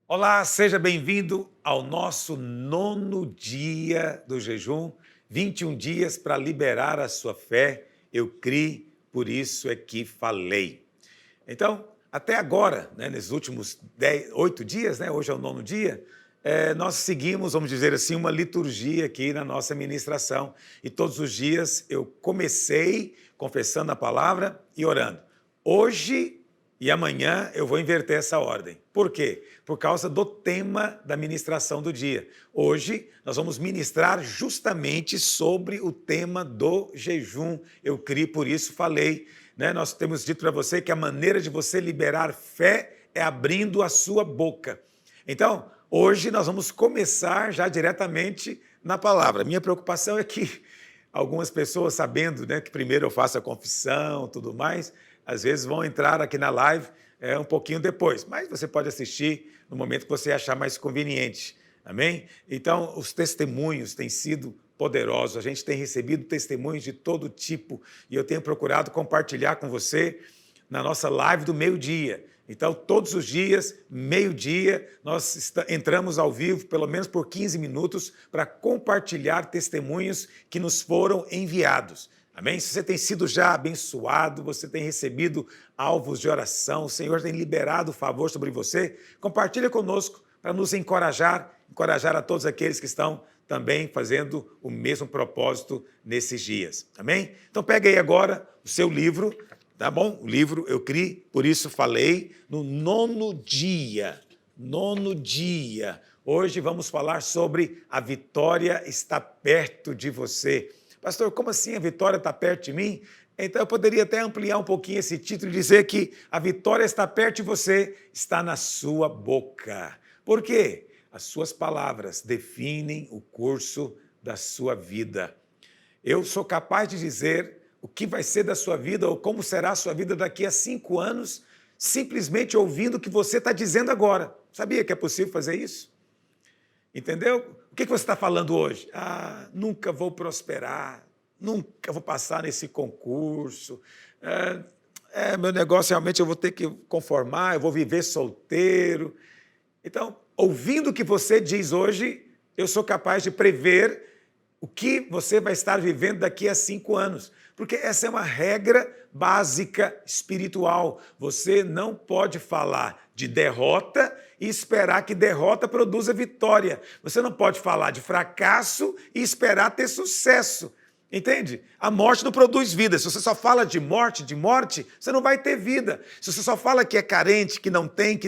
Olá, seja bem-vindo ao nosso nono dia do jejum, 21 dias para liberar a sua fé. Eu criei, por isso é que falei. Então, até agora, nesses últimos 8 dias, hoje é o nono dia, nós seguimos, vamos dizer assim, uma liturgia aqui na nossa ministração. E todos os dias eu comecei confessando a palavra e orando. Hoje e amanhã eu vou inverter essa ordem. Por quê? Por causa do tema da ministração do dia. Hoje nós vamos ministrar justamente sobre o tema do jejum. Eu criei, por isso falei. Nós temos dito para você que a maneira de você liberar fé é abrindo a sua boca. Então, hoje nós vamos começar já diretamente na palavra. Minha preocupação é que algumas pessoas, sabendo que primeiro eu faço a confissão, tudo mais, às vezes vão entrar aqui na live um pouquinho depois, mas você pode assistir no momento que você achar mais conveniente, amém? Então, os testemunhos têm sido poderosos, a gente tem recebido testemunhos de todo tipo e eu tenho procurado compartilhar com você na nossa live do meio-dia. Então, todos os dias, meio-dia, nós entramos ao vivo, pelo menos por 15 minutos, para compartilhar testemunhos que nos foram enviados. Amém? Se você tem sido já abençoado, você tem recebido alvos de oração, o Senhor tem liberado favor sobre você, compartilha conosco para nos encorajar a todos aqueles que estão também fazendo o mesmo propósito nesses dias. Amém? Então pega aí agora o seu livro, tá bom? O livro eu criei, por isso falei, no nono dia. Nono dia. Hoje vamos falar sobre a vitória está perto de você. Pastor, como assim a vitória está perto de mim? Então eu poderia até ampliar um pouquinho esse título e dizer que a vitória está perto de você, está na sua boca. Por quê? As suas palavras definem o curso da sua vida. Eu sou capaz de dizer o que vai ser da sua vida ou como será a sua vida daqui a 5 anos, simplesmente ouvindo o que você está dizendo agora. Sabia que é possível fazer isso? Entendeu? O que você está falando hoje? Nunca vou prosperar, nunca vou passar nesse concurso, meu negócio realmente eu vou ter que conformar, eu vou viver solteiro. Então, ouvindo o que você diz hoje, eu sou capaz de prever o que você vai estar vivendo daqui a 5 anos. Porque essa é uma regra básica espiritual. Você não pode falar de derrota e esperar que derrota produza vitória. Você não pode falar de fracasso e esperar ter sucesso. Entende? A morte não produz vida. Se você só fala de morte, você não vai ter vida. Se você só fala que é carente, que não tem,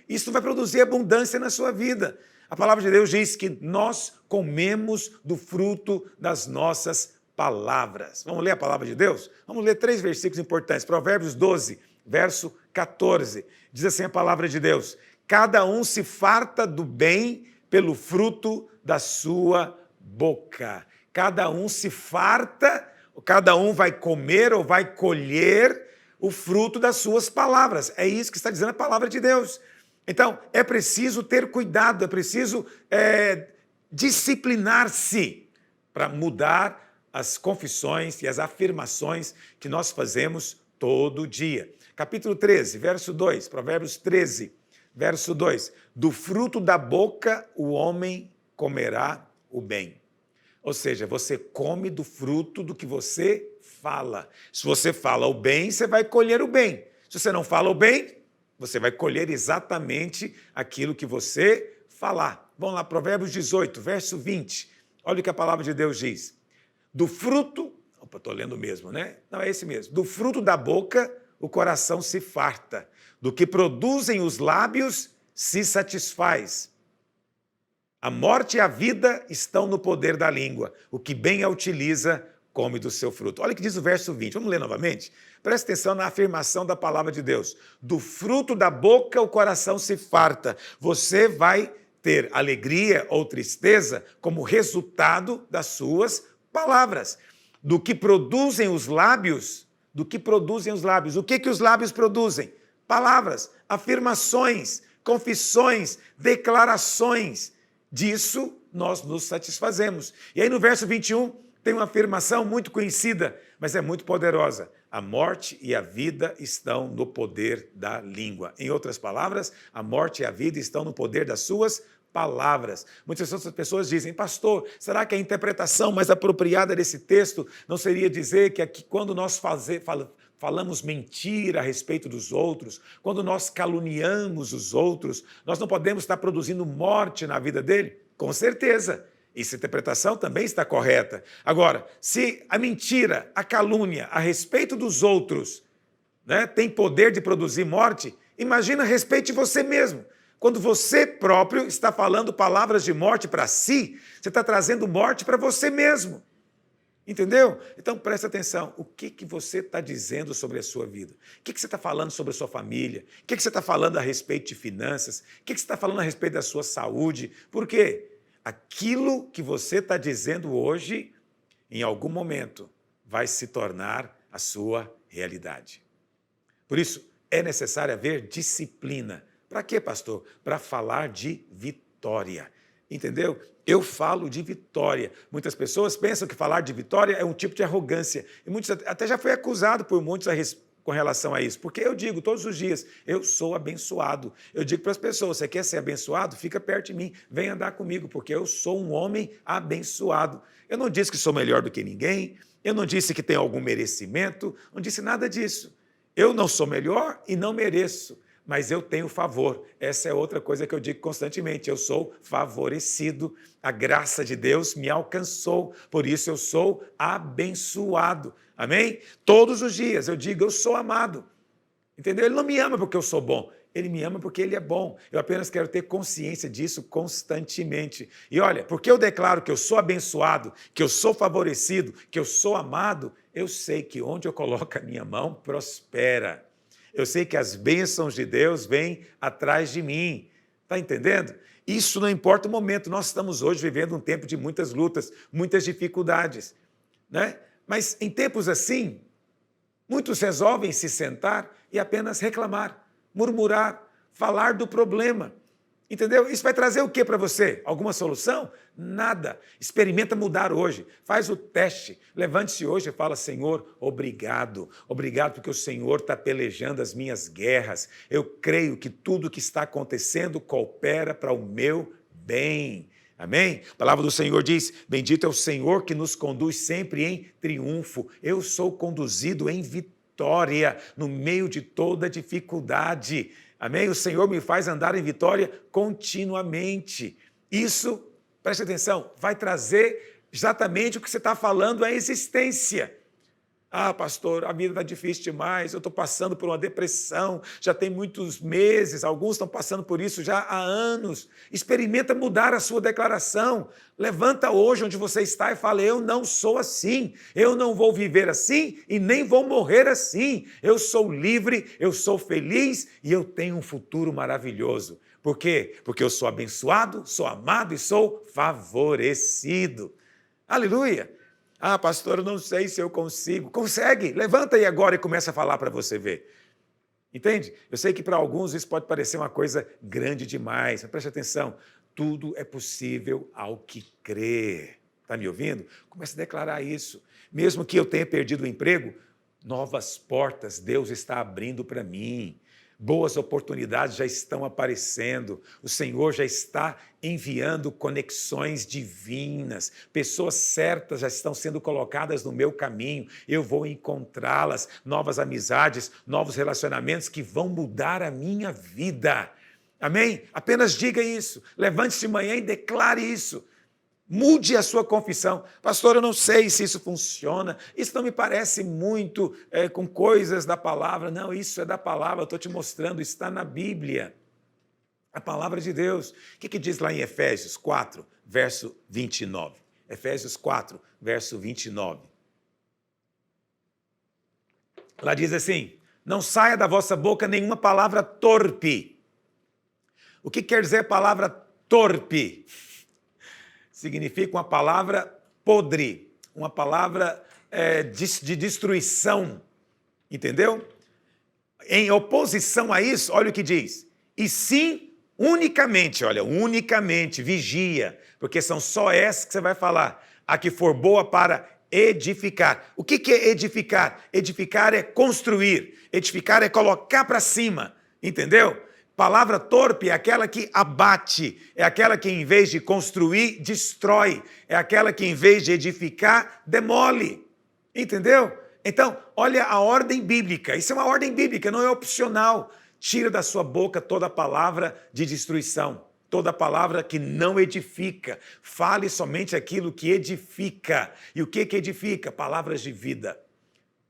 isso não vai produzir abundância na sua vida. A palavra de Deus diz que nós comemos do fruto das nossas palavras. Vamos ler a palavra de Deus? Vamos ler 3 versículos importantes. Provérbios 12, verso 14. Diz assim a palavra de Deus: cada um se farta do bem pelo fruto da sua boca. Cada um se farta, cada um vai comer ou vai colher o fruto das suas palavras. É isso que está dizendo a palavra de Deus. Então, é preciso ter cuidado, é preciso disciplinar-se para mudar as confissões e as afirmações que nós fazemos todo dia. Capítulo 13, verso 2, Provérbios 13, verso 2. Do fruto da boca o homem comerá o bem. Ou seja, você come do fruto do que você fala. Se você fala o bem, você vai colher o bem. Se você não fala o bem, você vai colher exatamente aquilo que você falar. Vamos lá, Provérbios 18, verso 20. Olha o que a palavra de Deus diz. Do fruto... Opa, estou lendo mesmo, né? Não, é esse mesmo. Do fruto da boca, o coração se farta. Do que produzem os lábios, se satisfaz. A morte e a vida estão no poder da língua. O que bem a utiliza, come do seu fruto. Olha o que diz o verso 20. Vamos ler novamente? Presta atenção na afirmação da palavra de Deus. Do fruto da boca o coração se farta. Você vai ter alegria ou tristeza como resultado das suas palavras. Do que produzem os lábios, o que os lábios produzem? Palavras, afirmações, confissões, declarações. Disso nós nos satisfazemos. E aí no verso 21 tem uma afirmação muito conhecida, mas é muito poderosa. A morte e a vida estão no poder da língua. Em outras palavras, a morte e a vida estão no poder das suas palavras. Muitas outras pessoas dizem, pastor, será que a interpretação mais apropriada desse texto não seria dizer que aqui, quando nós falamos mentira a respeito dos outros, quando nós caluniamos os outros, nós não podemos estar produzindo morte na vida dele? Com certeza. Essa interpretação também está correta. Agora, se a mentira, a calúnia a respeito dos outros, né, tem poder de produzir morte, imagina a respeito de você mesmo. Quando você próprio está falando palavras de morte para si, você está trazendo morte para você mesmo. Entendeu? Então, presta atenção. O que você está dizendo sobre a sua vida? O que você está falando sobre a sua família? O que você está falando a respeito de finanças? O que você está falando a respeito da sua saúde? Por quê? Aquilo que você está dizendo hoje, em algum momento, vai se tornar a sua realidade. Por isso, é necessário haver disciplina. Para quê, pastor? Para falar de vitória. Entendeu? Eu falo de vitória. Muitas pessoas pensam que falar de vitória é um tipo de arrogância. E muitos até já foi acusado por muitos com relação a isso. Porque eu digo todos os dias, eu sou abençoado. Eu digo para as pessoas, você quer ser abençoado? Fica perto de mim, vem andar comigo, porque eu sou um homem abençoado. Eu não disse que sou melhor do que ninguém, eu não disse que tenho algum merecimento, não disse nada disso. Eu não sou melhor e não mereço, mas eu tenho favor. Essa é outra coisa que eu digo constantemente, eu sou favorecido. A graça de Deus me alcançou, por isso eu sou abençoado. Amém? Todos os dias eu digo, eu sou amado. Entendeu? Ele não me ama porque eu sou bom, ele me ama porque ele é bom. Eu apenas quero ter consciência disso constantemente. E olha, porque eu declaro que eu sou abençoado, que eu sou favorecido, que eu sou amado, eu sei que onde eu coloco a minha mão, prospera. Eu sei que as bênçãos de Deus vêm atrás de mim. Está entendendo? Isso não importa o momento. Nós estamos hoje vivendo um tempo de muitas lutas, muitas dificuldades, né? Mas em tempos assim, muitos resolvem se sentar e apenas reclamar, murmurar, falar do problema. Entendeu? Isso vai trazer o que para você? Alguma solução? Nada. Experimenta mudar hoje. Faz o teste. Levante-se hoje e fala, Senhor, obrigado. Obrigado porque o Senhor está pelejando as minhas guerras. Eu creio que tudo que está acontecendo coopera para o meu bem. Amém? A palavra do Senhor diz, bendito é o Senhor que nos conduz sempre em triunfo. Eu sou conduzido em vitória no meio de toda dificuldade. Amém? O Senhor me faz andar em vitória continuamente. Isso, preste atenção, vai trazer exatamente o que você está falando à existência. Ah, pastor, a vida está difícil demais, eu estou passando por uma depressão, já tem muitos meses, alguns estão passando por isso já há anos. Experimenta mudar a sua declaração. Levanta hoje onde você está e fala, eu não sou assim, eu não vou viver assim e nem vou morrer assim. Eu sou livre, eu sou feliz e eu tenho um futuro maravilhoso. Por quê? Porque eu sou abençoado, sou amado e sou favorecido. Aleluia! Ah, pastor, eu não sei se eu consigo. Consegue, levanta aí agora e começa a falar para você ver. Entende? Eu sei que para alguns isso pode parecer uma coisa grande demais, mas preste atenção, tudo é possível ao que crê. Está me ouvindo? Comece a declarar isso. Mesmo que eu tenha perdido o emprego, novas portas Deus está abrindo para mim. Boas oportunidades já estão aparecendo, o Senhor já está enviando conexões divinas, pessoas certas já estão sendo colocadas no meu caminho, eu vou encontrá-las, novas amizades, novos relacionamentos que vão mudar a minha vida. Amém? Apenas diga isso, levante-se de manhã e declare isso. Mude a sua confissão. Pastor, eu não sei se isso funciona, isso não me parece muito com coisas da palavra. Não, isso é da palavra, eu estou te mostrando, está na Bíblia. A palavra de Deus. O que diz lá em Efésios 4, verso 29? Efésios 4, verso 29. Lá diz assim, não saia da vossa boca nenhuma palavra torpe. O que quer dizer a palavra torpe? Significa uma palavra podre, uma palavra de destruição, entendeu? Em oposição a isso, olha o que diz, e sim, unicamente, olha, unicamente, vigia, porque são só essas que você vai falar, a que for boa para edificar. O que é edificar? Edificar é construir. Edificar é colocar para cima. Entendeu? Palavra torpe é aquela que abate, é aquela que em vez de construir, destrói, é aquela que em vez de edificar, demole. Entendeu? Então, olha a ordem bíblica. Isso é uma ordem bíblica, não é opcional. Tira da sua boca toda palavra de destruição, toda palavra que não edifica. Fale somente aquilo que edifica. E o que edifica? Palavras de vida,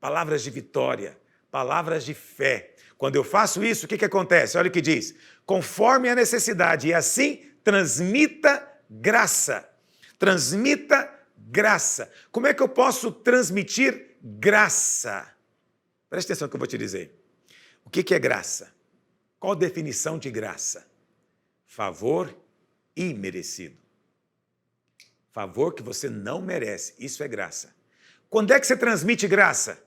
palavras de vitória, palavras de fé. Quando eu faço isso, o que acontece? Olha o que diz. Conforme a necessidade, e assim transmita graça. Transmita graça. Como é que eu posso transmitir graça? Preste atenção no que eu vou te dizer. O que é graça? Qual a definição de graça? Favor imerecido. Favor que você não merece. Isso é graça. Quando é que você transmite graça?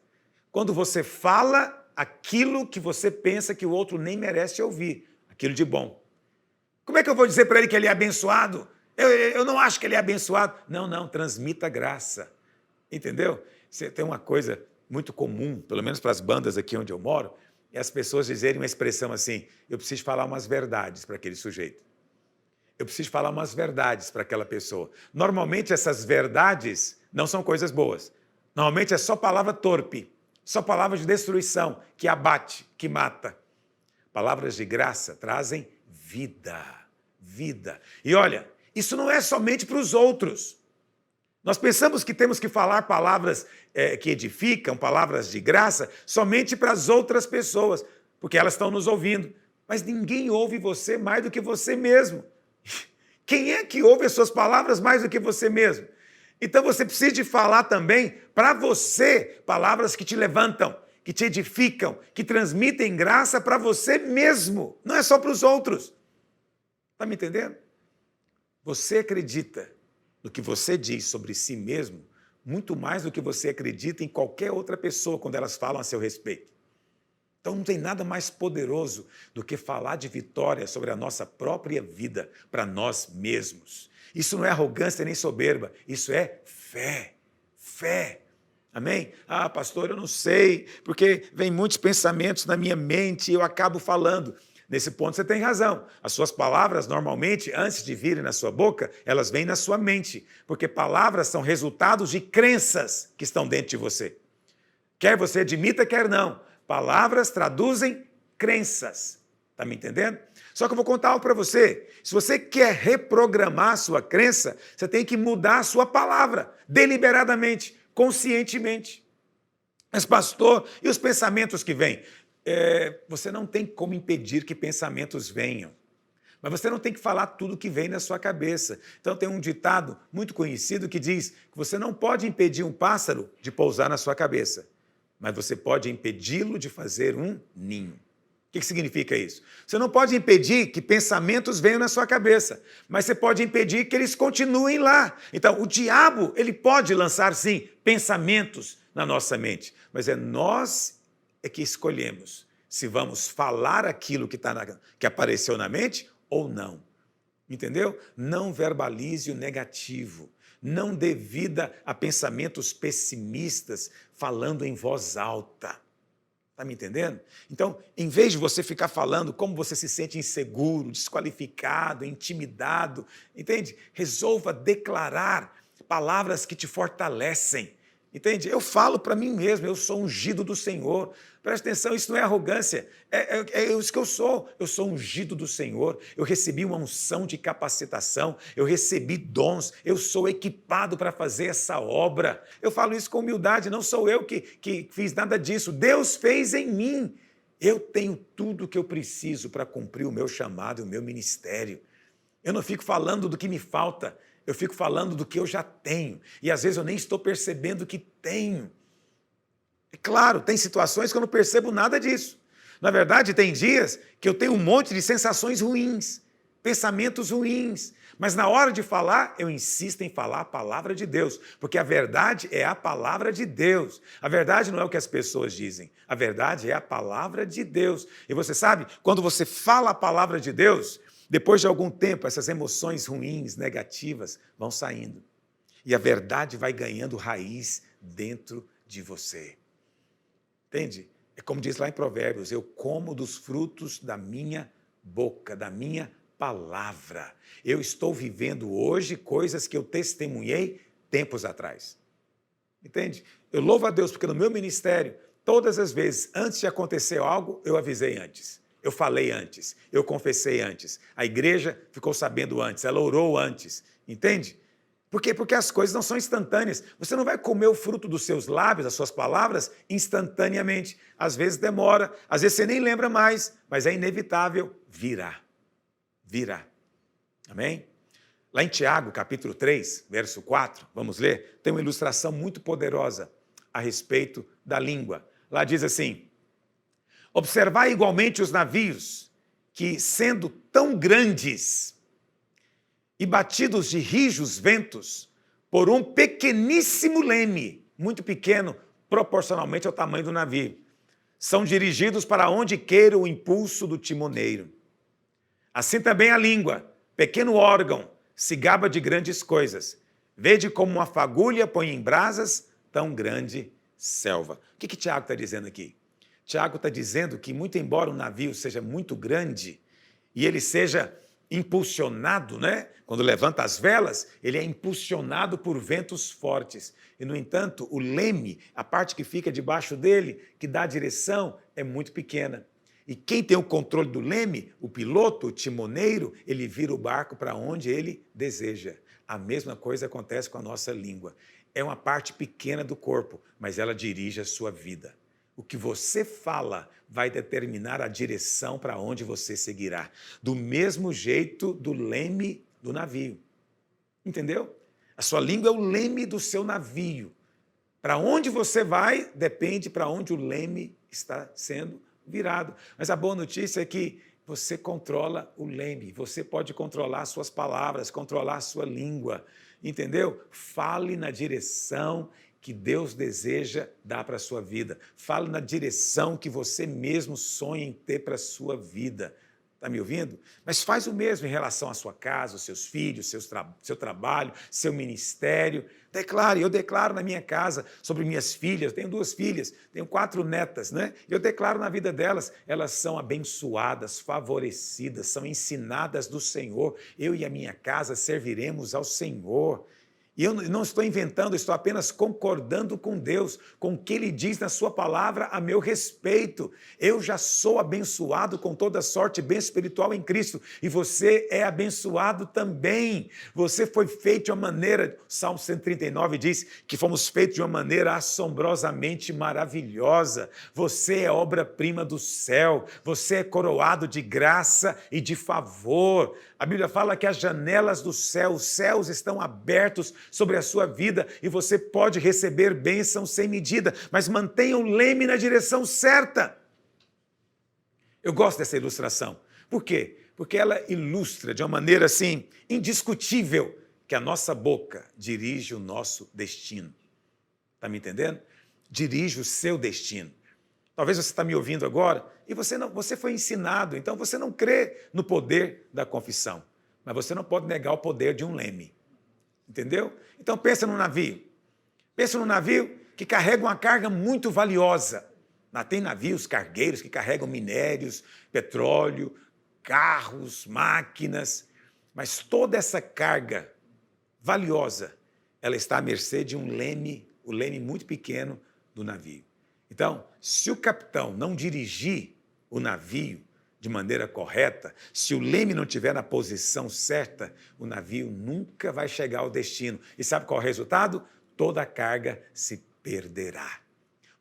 Quando você fala aquilo que você pensa que o outro nem merece ouvir, aquilo de bom. Como é que eu vou dizer para ele que ele é abençoado? Eu não acho que ele é abençoado. Não, transmita graça. Entendeu? Tem uma coisa muito comum, pelo menos para as bandas aqui onde eu moro, é as pessoas dizerem uma expressão assim: eu preciso falar umas verdades para aquele sujeito. Eu preciso falar umas verdades para aquela pessoa. Normalmente essas verdades não são coisas boas. Normalmente é só palavra torpe. Só palavras de destruição, que abate, que mata. Palavras de graça trazem vida, vida. E olha, isso não é somente para os outros. Nós pensamos que temos que falar palavras que edificam, palavras de graça, somente para as outras pessoas, porque elas estão nos ouvindo. Mas ninguém ouve você mais do que você mesmo. Quem é que ouve as suas palavras mais do que você mesmo? Então você precisa de falar também para você palavras que te levantam, que te edificam, que transmitem graça para você mesmo. Não é só para os outros. Está me entendendo? Você acredita no que você diz sobre si mesmo muito mais do que você acredita em qualquer outra pessoa quando elas falam a seu respeito. Então não tem nada mais poderoso do que falar de vitória sobre a nossa própria vida para nós mesmos. Isso não é arrogância nem soberba, isso é fé. Fé. Amém? Ah, pastor, eu não sei, porque vem muitos pensamentos na minha mente e eu acabo falando. Nesse ponto você tem razão. As suas palavras, normalmente, antes de virem na sua boca, elas vêm na sua mente, porque palavras são resultados de crenças que estão dentro de você. Quer você admita, quer não. Palavras traduzem crenças. Está me entendendo? Só que eu vou contar algo para você. Se você quer reprogramar a sua crença, você tem que mudar a sua palavra, deliberadamente, conscientemente. Mas, pastor, e os pensamentos que vêm? Você não tem como impedir que pensamentos venham. Mas você não tem que falar tudo que vem na sua cabeça. Então tem um ditado muito conhecido que diz que você não pode impedir um pássaro de pousar na sua cabeça, mas você pode impedi-lo de fazer um ninho. O que significa isso? Você não pode impedir que pensamentos venham na sua cabeça, mas você pode impedir que eles continuem lá. Então, o diabo, ele pode lançar, sim, pensamentos na nossa mente, mas nós que escolhemos se vamos falar aquilo que apareceu na mente ou não. Entendeu? Não verbalize o negativo. Não dê vida a pensamentos pessimistas falando em voz alta. Está me entendendo? Então, em vez de você ficar falando como você se sente inseguro, desqualificado, intimidado, entende? Resolva declarar palavras que te fortalecem. Entende? Eu falo para mim mesmo, eu sou ungido do Senhor. Presta atenção, isso não é arrogância, é isso que eu sou ungido do Senhor, eu recebi uma unção de capacitação, eu recebi dons, eu sou equipado para fazer essa obra. Eu falo isso com humildade, não sou eu que fiz nada disso, Deus fez em mim. Eu tenho tudo o que eu preciso para cumprir o meu chamado e o meu ministério. Eu não fico falando do que me falta, eu fico falando do que eu já tenho. E às vezes eu nem estou percebendo que tenho. É claro, tem situações que eu não percebo nada disso. Na verdade, tem dias que eu tenho um monte de sensações ruins, pensamentos ruins. Mas na hora de falar, eu insisto em falar a palavra de Deus, porque a verdade é a palavra de Deus. A verdade não é o que as pessoas dizem, a verdade é a palavra de Deus. E você sabe, quando você fala a palavra de Deus, depois de algum tempo, essas emoções ruins, negativas, vão saindo. E a verdade vai ganhando raiz dentro de você. Entende? É como diz lá em Provérbios, eu como dos frutos da minha boca, da minha palavra. Eu estou vivendo hoje coisas que eu testemunhei tempos atrás. Entende? Eu louvo a Deus porque no meu ministério, todas as vezes, antes de acontecer algo, eu avisei antes. Eu falei antes, eu confessei antes. A igreja ficou sabendo antes, ela orou antes. Entende? Por quê? Porque as coisas não são instantâneas. Você não vai comer o fruto dos seus lábios, das suas palavras, instantaneamente. Às vezes demora, às vezes você nem lembra mais, mas é inevitável, virá. Virá. Amém? Lá em Tiago, capítulo 3, verso 4, vamos ler, tem uma ilustração muito poderosa a respeito da língua. Lá diz assim, observai igualmente os navios, que sendo tão grandes e batidos de rijos ventos, por um pequeníssimo leme, muito pequeno, proporcionalmente ao tamanho do navio, são dirigidos para onde queira o impulso do timoneiro. Assim também a língua, pequeno órgão, se gaba de grandes coisas. Vede como uma fagulha põe em brasas tão grande selva. O que Tiago está dizendo aqui? Tiago está dizendo que, muito embora o navio seja muito grande e ele seja impulsionado, né? Quando levanta as velas, ele é impulsionado por ventos fortes. E, no entanto, o leme, a parte que fica debaixo dele, que dá a direção, é muito pequena. E quem tem o controle do leme, o piloto, o timoneiro, ele vira o barco para onde ele deseja. A mesma coisa acontece com a nossa língua. É uma parte pequena do corpo, mas ela dirige a sua vida. O que você fala vai determinar a direção para onde você seguirá. Do mesmo jeito do leme do navio. Entendeu? A sua língua é o leme do seu navio. Para onde você vai, depende para onde o leme está sendo virado. Mas a boa notícia é que você controla o leme, você pode controlar suas palavras, controlar a sua língua, entendeu? Fale na direção que Deus deseja dar para a sua vida. Fale na direção que você mesmo sonha em ter para a sua vida. Está me ouvindo? Mas faz o mesmo em relação à sua casa, os seus filhos, seu trabalho, seu ministério. Declare, eu declaro na minha casa sobre minhas filhas, tenho 2 filhas, tenho 4 netas, né? Eu declaro na vida delas, elas são abençoadas, favorecidas, são ensinadas do Senhor. Eu e a minha casa serviremos ao Senhor. E eu não estou inventando, estou apenas concordando com Deus, com o que Ele diz na sua palavra a meu respeito. Eu já sou abençoado com toda sorte bem espiritual em Cristo, e você é abençoado também. Você foi feito de uma maneira, Salmo 139 diz que fomos feitos de uma maneira assombrosamente maravilhosa. Você é obra-prima do céu, você é coroado de graça e de favor. A Bíblia fala que as janelas do céu, os céus estão abertos sobre a sua vida e você pode receber bênçãos sem medida, mas mantenha o leme na direção certa. Eu gosto dessa ilustração. Por quê? Porque ela ilustra de uma maneira assim indiscutível que a nossa boca dirige o nosso destino. Está me entendendo? Dirige o seu destino. Talvez você está me ouvindo agora e você foi ensinado, então você não crê no poder da confissão, mas você não pode negar o poder de um leme. Entendeu? Então pensa num navio. Pensa num navio que carrega uma carga muito valiosa. Tem navios cargueiros que carregam minérios, petróleo, carros, máquinas, mas toda essa carga valiosa, ela está à mercê de um leme, o leme muito pequeno do navio. Então, se o capitão não dirigir o navio de maneira correta, se o leme não estiver na posição certa, o navio nunca vai chegar ao destino. E sabe qual é o resultado? Toda a carga se perderá.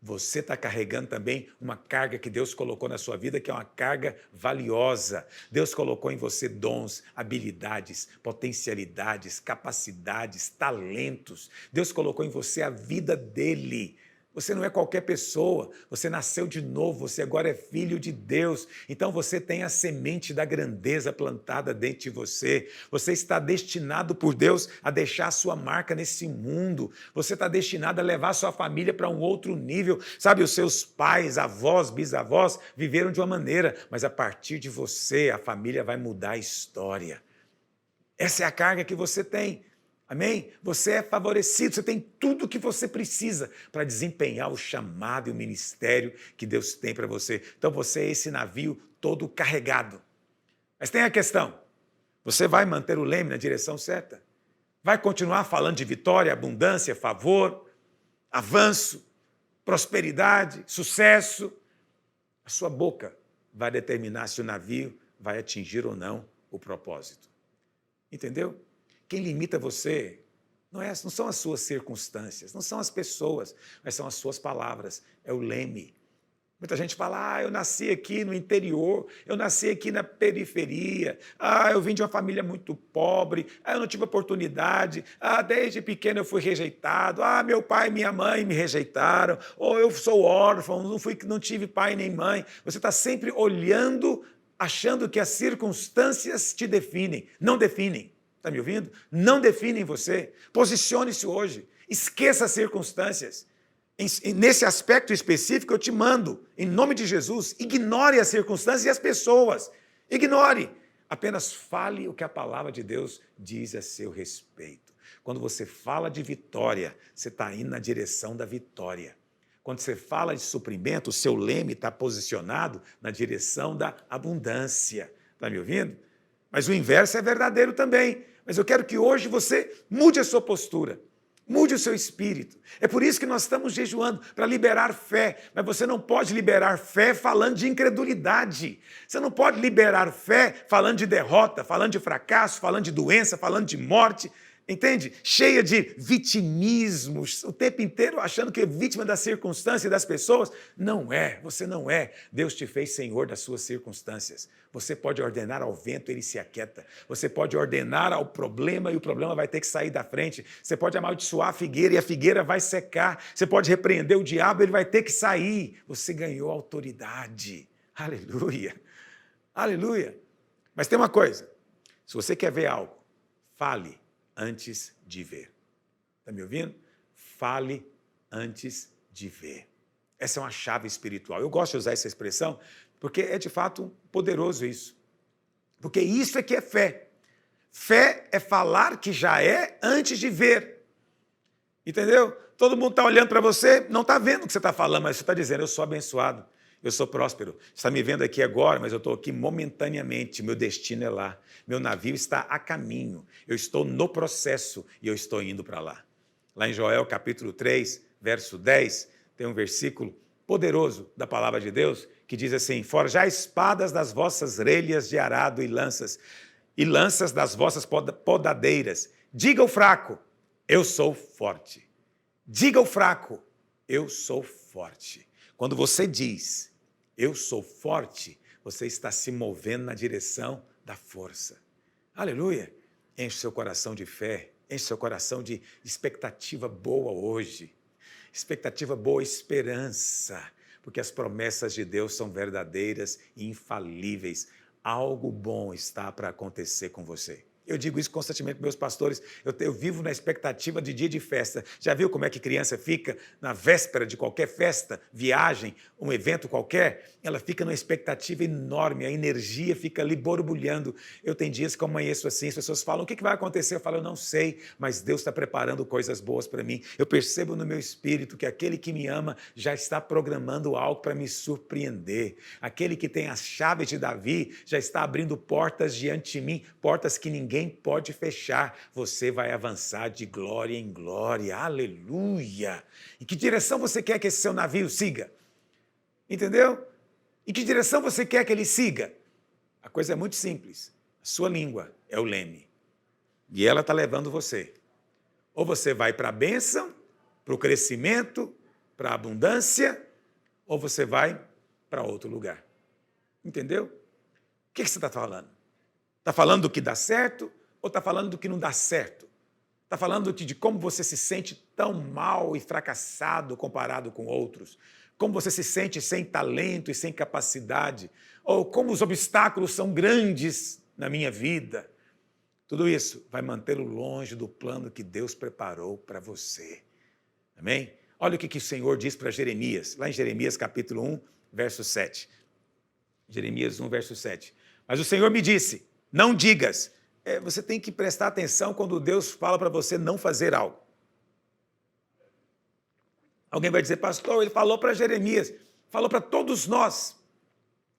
Você está carregando também uma carga que Deus colocou na sua vida, que é uma carga valiosa. Deus colocou em você dons, habilidades, potencialidades, capacidades, talentos. Deus colocou em você a vida dele. Você não é qualquer pessoa, você nasceu de novo, você agora é filho de Deus. Então você tem a semente da grandeza plantada dentro de você. Você está destinado por Deus a deixar a sua marca nesse mundo. Você está destinado a levar a sua família para um outro nível. Sabe, os seus pais, avós, bisavós viveram de uma maneira, mas a partir de você, a família vai mudar a história. Essa é a carga que você tem. Amém? Você é favorecido, você tem tudo o que você precisa para desempenhar o chamado e o ministério que Deus tem para você. Então você é esse navio todo carregado. Mas tem a questão, você vai manter o leme na direção certa? Vai continuar falando de vitória, abundância, favor, avanço, prosperidade, sucesso? A sua boca vai determinar se o navio vai atingir ou não o propósito. Entendeu? Quem limita você não são as suas circunstâncias, não são as pessoas, mas são as suas palavras, é o leme. Muita gente fala, eu nasci aqui no interior, eu nasci aqui na periferia, eu vim de uma família muito pobre, eu não tive oportunidade, desde pequeno eu fui rejeitado, meu pai e minha mãe me rejeitaram, ou eu sou órfão, não tive pai nem mãe. Você está sempre olhando, achando que as circunstâncias te definem. Não definem. Está me ouvindo? Não definem você. Posicione-se hoje. Esqueça as circunstâncias. Nesse aspecto específico, eu te mando, em nome de Jesus, ignore as circunstâncias e as pessoas. Ignore. Apenas fale o que a palavra de Deus diz a seu respeito. Quando você fala de vitória, você está indo na direção da vitória. Quando você fala de suprimento, o seu leme está posicionado na direção da abundância. Está me ouvindo? Mas o inverso é verdadeiro também. Mas eu quero que hoje você mude a sua postura. Mude o seu espírito. É por isso que nós estamos jejuando, para liberar fé. Mas você não pode liberar fé falando de incredulidade. Você não pode liberar fé falando de derrota, falando de fracasso, falando de doença, falando de morte. Entende? Cheia de vitimismos, o tempo inteiro achando que é vítima da circunstância e das pessoas. Não é, você não é. Deus te fez senhor das suas circunstâncias. Você pode ordenar ao vento, ele se aquieta. Você pode ordenar ao problema e o problema vai ter que sair da frente. Você pode amaldiçoar a figueira e a figueira vai secar. Você pode repreender o diabo, ele vai ter que sair. Você ganhou autoridade. Aleluia. Aleluia. Mas tem uma coisa, se você quer ver algo, fale antes de ver. Está me ouvindo? Fale antes de ver. Essa é uma chave espiritual. Eu gosto de usar essa expressão porque é de fato poderoso isso. Porque isso é que é fé. Fé é falar que já é antes de ver. Entendeu? Todo mundo está olhando para você, não está vendo o que você está falando, mas você está dizendo, eu sou abençoado. Eu sou próspero. Você está me vendo aqui agora, mas eu estou aqui momentaneamente. Meu destino é lá. Meu navio está a caminho. Eu estou no processo e eu estou indo para lá. Lá em Joel, capítulo 3, verso 10, tem um versículo poderoso da palavra de Deus que diz assim, forjai espadas das vossas relhas de arado e lanças das vossas podadeiras. Diga ao fraco, eu sou forte. Diga ao fraco, eu sou forte. Quando você diz, eu sou forte, você está se movendo na direção da força. Aleluia! Enche seu coração de fé, enche seu coração de expectativa boa hoje. Expectativa boa, esperança, porque as promessas de Deus são verdadeiras e infalíveis. Algo bom está para acontecer com você. Eu digo isso constantemente para meus pastores. Eu vivo na expectativa de dia de festa. Já viu como é que criança fica na véspera de qualquer festa, viagem, um evento qualquer? Ela fica numa expectativa enorme, a energia fica ali borbulhando. Eu tenho dias que eu amanheço assim, as pessoas falam, o que vai acontecer? Eu falo, eu não sei, mas Deus está preparando coisas boas para mim. Eu percebo no meu espírito que aquele que me ama já está programando algo para me surpreender. Aquele que tem as chaves de Davi já está abrindo portas diante de mim, portas que ninguém pode fechar. Você vai avançar de glória em glória. Aleluia! Em que direção você quer que esse seu navio siga? Entendeu? Em que direção você quer que ele siga? A coisa é muito simples. A sua língua é o leme. E ela está levando você. Ou você vai para a bênção, para o crescimento, para a abundância, ou você vai para outro lugar. Entendeu? O que você está falando? Está falando do que dá certo ou está falando do que não dá certo? Está falando de como você se sente tão mal e fracassado comparado com outros? Como você se sente sem talento e sem capacidade? Ou como os obstáculos são grandes na minha vida? Tudo isso vai mantê-lo longe do plano que Deus preparou para você. Amém? Olha o que o Senhor diz para Jeremias, lá em Jeremias capítulo 1, verso 7. Jeremias 1, verso 7. Mas o Senhor me disse, não digas, você tem que prestar atenção quando Deus fala para você não fazer algo. Alguém vai dizer, pastor, ele falou para Jeremias, falou para todos nós,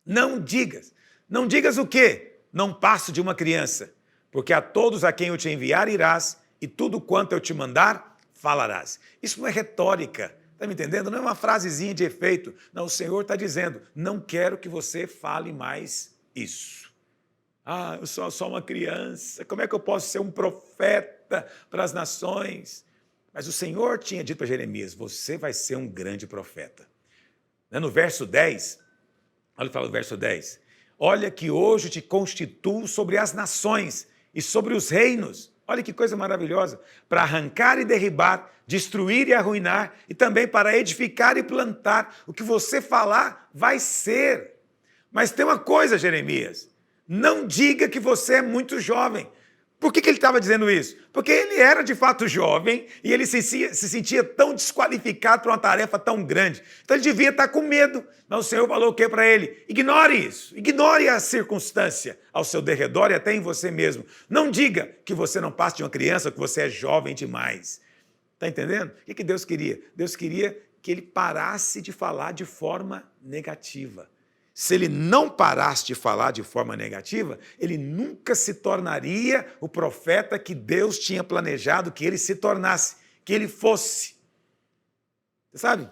não digas. Não digas o quê? Não passo de uma criança, porque a todos a quem eu te enviar irás, e tudo quanto eu te mandar, falarás. Isso não é retórica, está me entendendo? Não é uma frasezinha de efeito. Não, o Senhor está dizendo, não quero que você fale mais isso. Ah, eu sou só uma criança, como é que eu posso ser um profeta para as nações? Mas o Senhor tinha dito para Jeremias, você vai ser um grande profeta. No verso 10, olha o que fala no verso 10. Olha que hoje te constituo sobre as nações e sobre os reinos. Olha que coisa maravilhosa. Para arrancar e derribar, destruir e arruinar, e também para edificar e plantar. O que você falar vai ser. Mas tem uma coisa, Jeremias. Não diga que você é muito jovem. Por que ele estava dizendo isso? Porque ele era de fato jovem e ele se sentia tão desqualificado para uma tarefa tão grande. Então ele devia estar com medo. Mas o Senhor falou o que para ele? Ignore isso, ignore a circunstância ao seu derredor e até em você mesmo. Não diga que você não passa de uma criança, que você é jovem demais. Está entendendo? O que Deus queria? Deus queria que ele parasse de falar de forma negativa. Se ele não parasse de falar de forma negativa, ele nunca se tornaria o profeta que Deus tinha planejado que ele se tornasse, que ele fosse. Você sabe?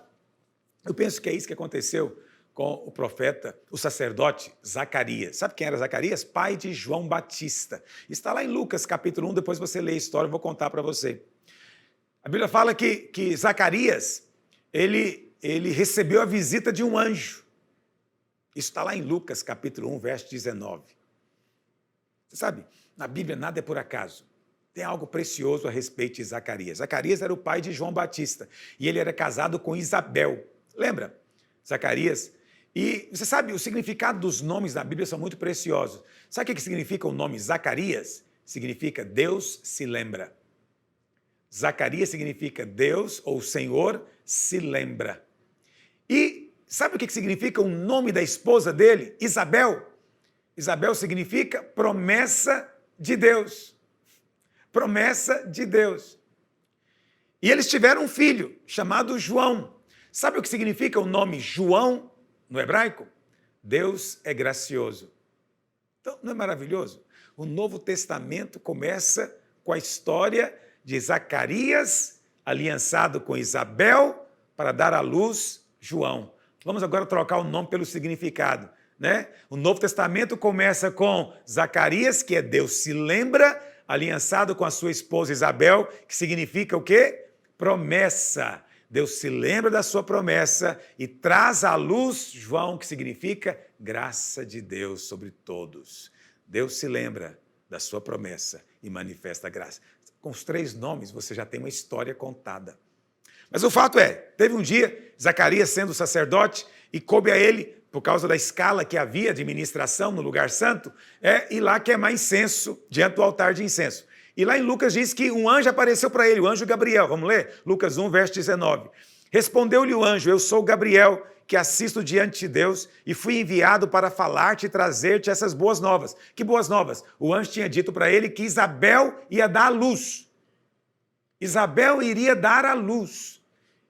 Eu penso que é isso que aconteceu com o profeta, o sacerdote Zacarias. Sabe quem era Zacarias? Pai de João Batista. Está lá em Lucas capítulo 1, depois você lê a história, eu vou contar para você. A Bíblia fala que Zacarias, ele recebeu a visita de um anjo. Isso está lá em Lucas, capítulo 1, verso 19. Você sabe, na Bíblia nada é por acaso. Tem algo precioso a respeito de Zacarias. Zacarias era o pai de João Batista e ele era casado com Isabel. Lembra? Zacarias. E você sabe, o significado dos nomes da Bíblia são muito preciosos. Sabe o que significa o nome Zacarias? Significa Deus se lembra. Zacarias significa Deus ou Senhor se lembra. E sabe o que significa o nome da esposa dele? Isabel. Isabel significa promessa de Deus. Promessa de Deus. E eles tiveram um filho chamado João. Sabe o que significa o nome João no hebraico? Deus é gracioso. Então, não é maravilhoso? O Novo Testamento começa com a história de Zacarias aliançado com Isabel para dar à luz João. Vamos agora trocar o nome pelo significado, né? O Novo Testamento começa com Zacarias, que é Deus se lembra, aliançado com a sua esposa Isabel, que significa o quê? Promessa. Deus se lembra da sua promessa e traz à luz João, que significa graça de Deus sobre todos. Deus se lembra da sua promessa e manifesta a graça. Com os 3 nomes, você já tem uma história contada. Mas o fato é, teve um dia, Zacarias sendo sacerdote, e coube a ele, por causa da escala que havia de ministração no lugar santo, ir lá queimar incenso diante do altar de incenso. E lá em Lucas diz que um anjo apareceu para ele, o anjo Gabriel. Vamos ler? Lucas 1, verso 19. Respondeu-lhe o anjo, eu sou Gabriel, que assisto diante de Deus, e fui enviado para falar-te e trazer-te essas boas novas. Que boas novas? O anjo tinha dito para ele que Isabel ia dar à luz. Isabel iria dar à luz.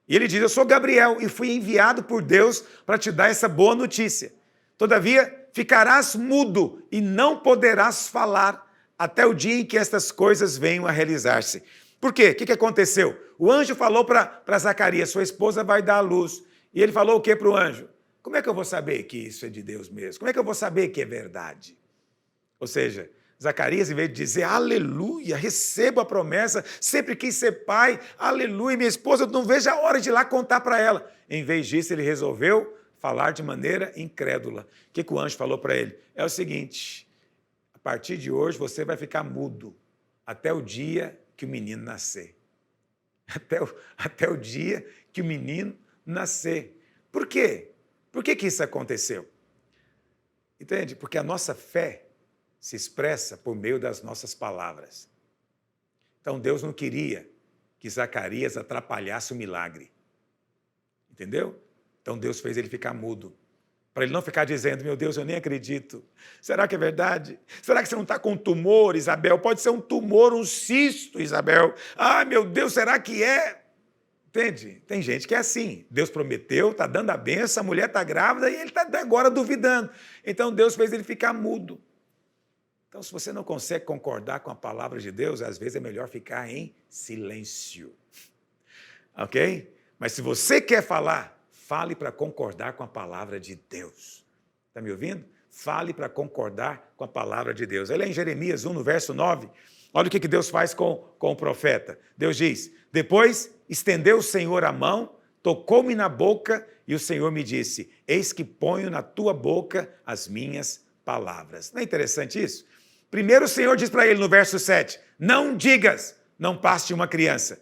E ele diz, eu sou Gabriel e fui enviado por Deus para te dar essa boa notícia. Todavia, ficarás mudo e não poderás falar até o dia em que estas coisas venham a realizar-se. Por quê? O que aconteceu? O anjo falou para Zacarias, sua esposa vai dar à luz. E ele falou o que para o anjo? Como é que eu vou saber que isso é de Deus mesmo? Como é que eu vou saber que é verdade? Ou seja, Zacarias, em vez de dizer, aleluia, recebo a promessa, sempre quis ser pai, aleluia, minha esposa, eu não vejo a hora de ir lá contar para ela. Em vez disso, ele resolveu falar de maneira incrédula. O que o anjo falou para ele? É o seguinte, a partir de hoje você vai ficar mudo até o dia que o menino nascer. Até o dia que o menino nascer. Por quê? Por que isso aconteceu? Entende? Porque a nossa fé se expressa por meio das nossas palavras. Então Deus não queria que Zacarias atrapalhasse o milagre. Entendeu? Então Deus fez ele ficar mudo, para ele não ficar dizendo, meu Deus, eu nem acredito. Será que é verdade? Será que você não está com um tumor, Isabel? Pode ser um tumor, um cisto, Isabel. Ah, meu Deus, será que é? Entende? Tem gente que é assim. Deus prometeu, está dando a benção, a mulher está grávida e ele está agora duvidando. Então Deus fez ele ficar mudo. Então, se você não consegue concordar com a palavra de Deus, às vezes é melhor ficar em silêncio. Ok? Mas se você quer falar, fale para concordar com a palavra de Deus. Está me ouvindo? Fale para concordar com a palavra de Deus. Olha em Jeremias 1, no verso 9. Olha o que Deus faz com o profeta. Deus diz, depois estendeu o Senhor a mão, tocou-me na boca e o Senhor me disse, eis que ponho na tua boca as minhas palavras. Não é interessante isso? Primeiro o Senhor diz para ele no verso 7, não digas, não passe uma criança.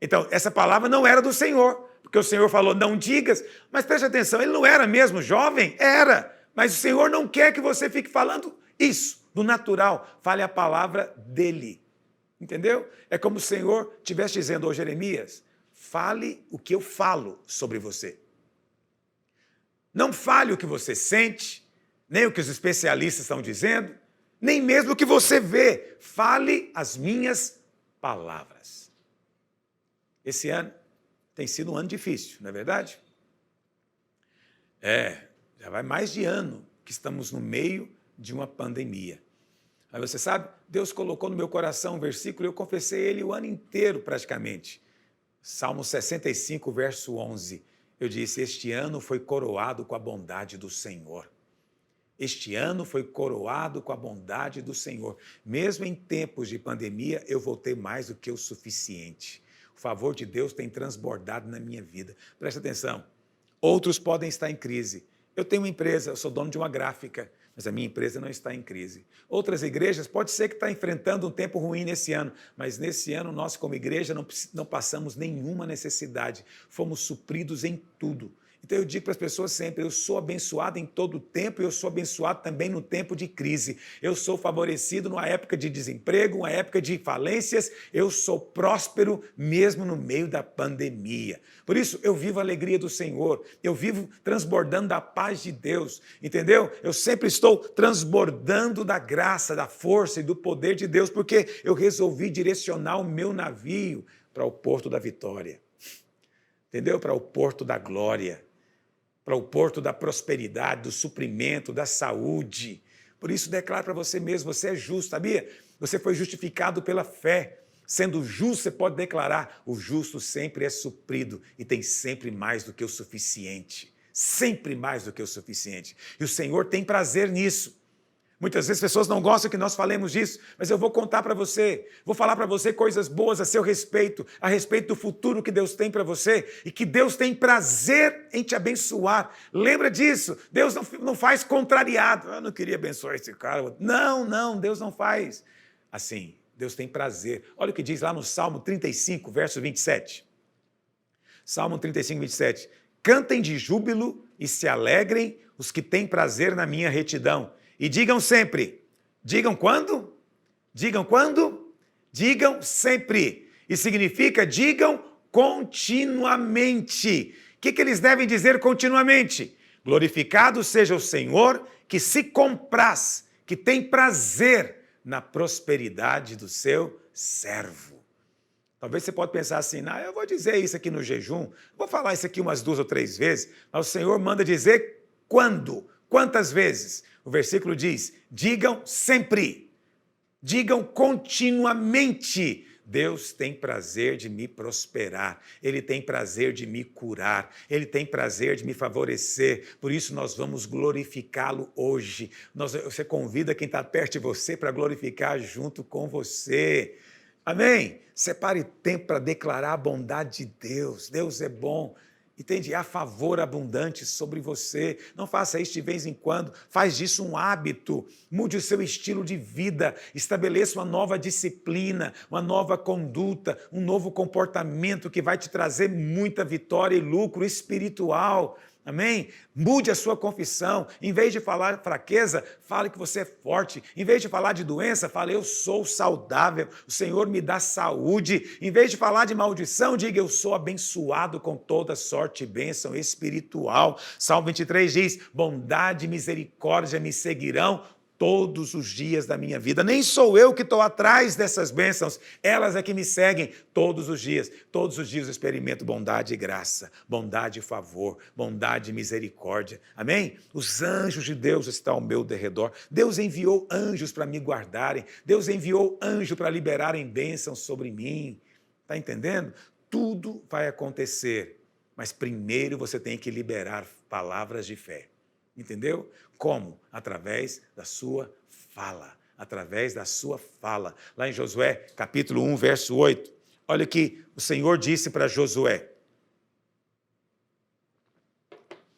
Então, essa palavra não era do Senhor, porque o Senhor falou, não digas, mas preste atenção, ele não era mesmo jovem? Era, mas o Senhor não quer que você fique falando isso, do natural, fale a palavra dele, entendeu? É como se o Senhor estivesse dizendo, ô Jeremias, fale o que eu falo sobre você. Não fale o que você sente, nem o que os especialistas estão dizendo, nem mesmo o que você vê, fale as minhas palavras. Esse ano tem sido um ano difícil, não é verdade? Já vai mais de ano que estamos no meio de uma pandemia. Mas você sabe, Deus colocou no meu coração um versículo e eu confessei ele o ano inteiro praticamente. Salmo 65, verso 11. Eu disse, este ano foi coroado com a bondade do Senhor. Este ano foi coroado com a bondade do Senhor. Mesmo em tempos de pandemia, eu vou ter mais do que o suficiente. O favor de Deus tem transbordado na minha vida. Presta atenção. Outros podem estar em crise. Eu tenho uma empresa, eu sou dono de uma gráfica, mas a minha empresa não está em crise. Outras igrejas, pode ser que está enfrentando um tempo ruim nesse ano, mas nesse ano nós, como igreja, não passamos nenhuma necessidade. Fomos supridos em tudo. Então eu digo para as pessoas sempre, eu sou abençoado em todo o tempo e eu sou abençoado também no tempo de crise. Eu sou favorecido numa época de desemprego, uma época de falências, eu sou próspero mesmo no meio da pandemia. Por isso eu vivo a alegria do Senhor, eu vivo transbordando da paz de Deus, entendeu? Eu sempre estou transbordando da graça, da força e do poder de Deus, porque eu resolvi direcionar o meu navio para o porto da vitória, entendeu? Para o porto da glória, para o porto da prosperidade, do suprimento, da saúde. Por isso, declaro para você mesmo, você é justo, sabia? Você foi justificado pela fé. Sendo justo, você pode declarar, o justo sempre é suprido e tem sempre mais do que o suficiente. Sempre mais do que o suficiente. E o Senhor tem prazer nisso. Muitas vezes as pessoas não gostam que nós falemos disso, mas eu vou contar para você, vou falar para você coisas boas a seu respeito, a respeito do futuro que Deus tem para você e que Deus tem prazer em te abençoar. Lembra disso? Deus não faz contrariado. Eu não queria abençoar esse cara. Não, Deus não faz assim. Deus tem prazer. Olha o que diz lá no Salmo 35, verso 27. Salmo 35, 27. Cantem de júbilo e se alegrem os que têm prazer na minha retidão. E digam sempre. Digam quando? Digam quando? Digam sempre. E significa digam continuamente. O que eles devem dizer continuamente? Glorificado seja o Senhor, que se compraz, que tem prazer na prosperidade do seu servo. Talvez você pode pensar assim, eu vou dizer isso aqui no jejum, vou falar isso aqui umas 2 ou 3 vezes, mas o Senhor manda dizer quando? Quantas vezes? O versículo diz, digam sempre, digam continuamente. Deus tem prazer de me prosperar, Ele tem prazer de me curar, Ele tem prazer de me favorecer, por isso nós vamos glorificá-lo hoje. Você convida quem está perto de você para glorificar junto com você. Amém? Separe tempo para declarar a bondade de Deus. Deus é bom. Entende? Há favor abundante sobre você. Não faça isso de vez em quando. Faz disso um hábito. Mude o seu estilo de vida. Estabeleça uma nova disciplina, uma nova conduta, um novo comportamento que vai te trazer muita vitória e lucro espiritual. Amém? Mude a sua confissão. Em vez de falar fraqueza, fale que você é forte. Em vez de falar de doença, fale eu sou saudável. O Senhor me dá saúde. Em vez de falar de maldição, diga eu sou abençoado com toda sorte e bênção espiritual. Salmo 23 diz, bondade e misericórdia me seguirão todos os dias da minha vida. Nem sou eu que estou atrás dessas bênçãos, elas é que me seguem todos os dias. Todos os dias eu experimento bondade e graça, bondade e favor, bondade e misericórdia. Amém? Os anjos de Deus estão ao meu derredor. Deus enviou anjos para me guardarem. Deus enviou anjo para liberarem bênçãos sobre mim. Está entendendo? Tudo vai acontecer, mas primeiro você tem que liberar palavras de fé. Entendeu? Como? Através da sua fala. Através da sua fala. Lá em Josué, capítulo 1, verso 8. Olha o que o Senhor disse para Josué.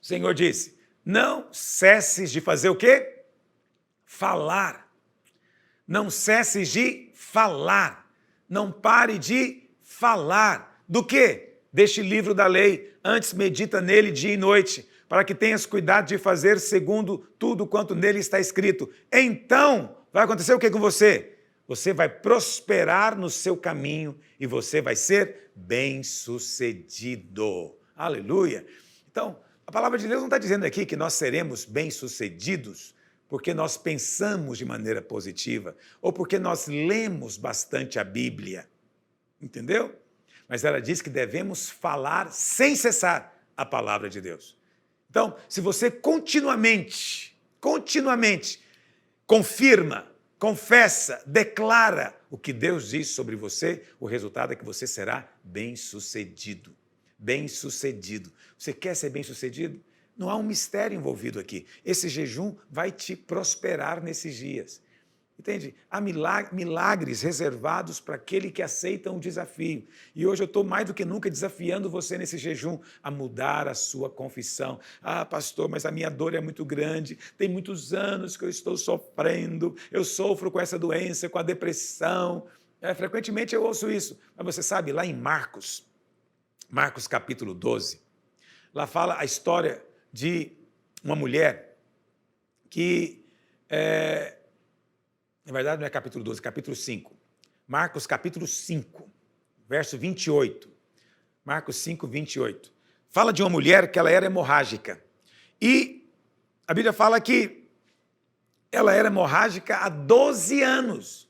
O Senhor disse, não cesses de fazer o quê? Falar. Não cesses de falar. Não pare de falar. Do quê? Deste livro da lei. Antes medita nele dia e noite, para que tenhas cuidado de fazer segundo tudo quanto nele está escrito. Então, vai acontecer o que com você? Você vai prosperar no seu caminho e você vai ser bem-sucedido. Aleluia! Então, a palavra de Deus não está dizendo aqui que nós seremos bem-sucedidos porque nós pensamos de maneira positiva ou porque nós lemos bastante a Bíblia. Entendeu? Mas ela diz que devemos falar sem cessar a palavra de Deus. Então, se você continuamente confirma, confessa, declara o que Deus diz sobre você, o resultado é que você será bem-sucedido. Bem-sucedido. Você quer ser bem-sucedido? Não há um mistério envolvido aqui. Esse jejum vai te prosperar nesses dias. Entende? Há milagres reservados para aquele que aceita um desafio. E hoje eu estou mais do que nunca desafiando você nesse jejum a mudar a sua confissão. Ah, pastor, mas a minha dor é muito grande. Tem muitos anos que eu estou sofrendo. Eu sofro com essa doença, com a depressão. Frequentemente eu ouço isso. Mas você sabe, lá em Marcos capítulo 12, lá fala a história de uma mulher que... Na verdade, não é capítulo 12, capítulo 5. Marcos, capítulo 5, verso 28. Marcos 5, 28. Fala de uma mulher que ela era hemorrágica. E a Bíblia fala que ela era hemorrágica há 12 anos.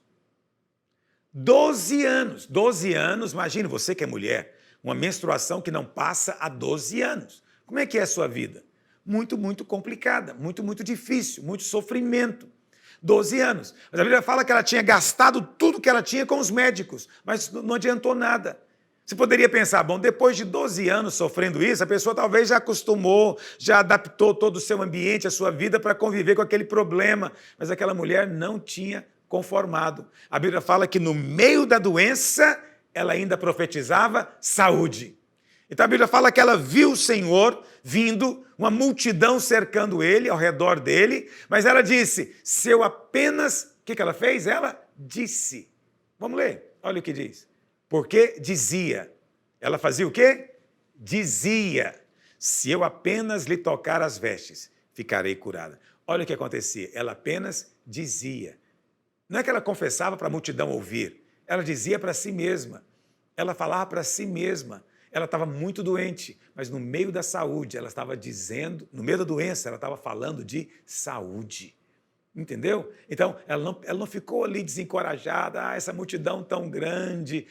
12 anos. 12 anos, imagine você que é mulher, uma menstruação que não passa há 12 anos. Como é que é a sua vida? Muito, muito complicada, muito, muito difícil, muito sofrimento. 12 anos. Mas a Bíblia fala que ela tinha gastado tudo que ela tinha com os médicos, mas não adiantou nada. Você poderia pensar, bom, depois de 12 anos sofrendo isso, a pessoa talvez já acostumou, já adaptou todo o seu ambiente, a sua vida para conviver com aquele problema, mas aquela mulher não tinha conformado. A Bíblia fala que no meio da doença, ela ainda profetizava saúde. Então a Bíblia fala que ela viu o Senhor vindo, uma multidão cercando ele, ao redor dele, mas ela disse, se eu apenas... O que ela fez? Ela disse. Vamos ler, olha o que diz. Porque dizia. Ela fazia o quê? Dizia, se eu apenas lhe tocar as vestes, ficarei curada. Olha o que acontecia, ela apenas dizia. Não é que ela confessava para a multidão ouvir, ela dizia para si mesma, ela falava para si mesma. Ela estava muito doente, mas no meio da saúde, ela estava dizendo, no meio da doença, ela estava falando de saúde. Entendeu? Então, ela não ficou ali desencorajada, essa multidão tão grande,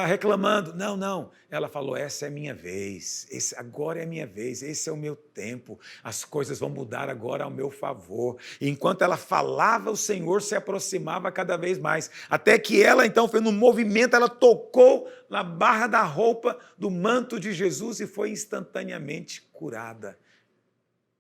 reclamando. Não, não. Ela falou, essa é a minha vez, agora é a minha vez, esse é o meu tempo, as coisas vão mudar agora ao meu favor. E enquanto ela falava, o Senhor se aproximava cada vez mais, até que ela, então, fez um movimento, ela tocou na barra da roupa do manto de Jesus e foi instantaneamente curada.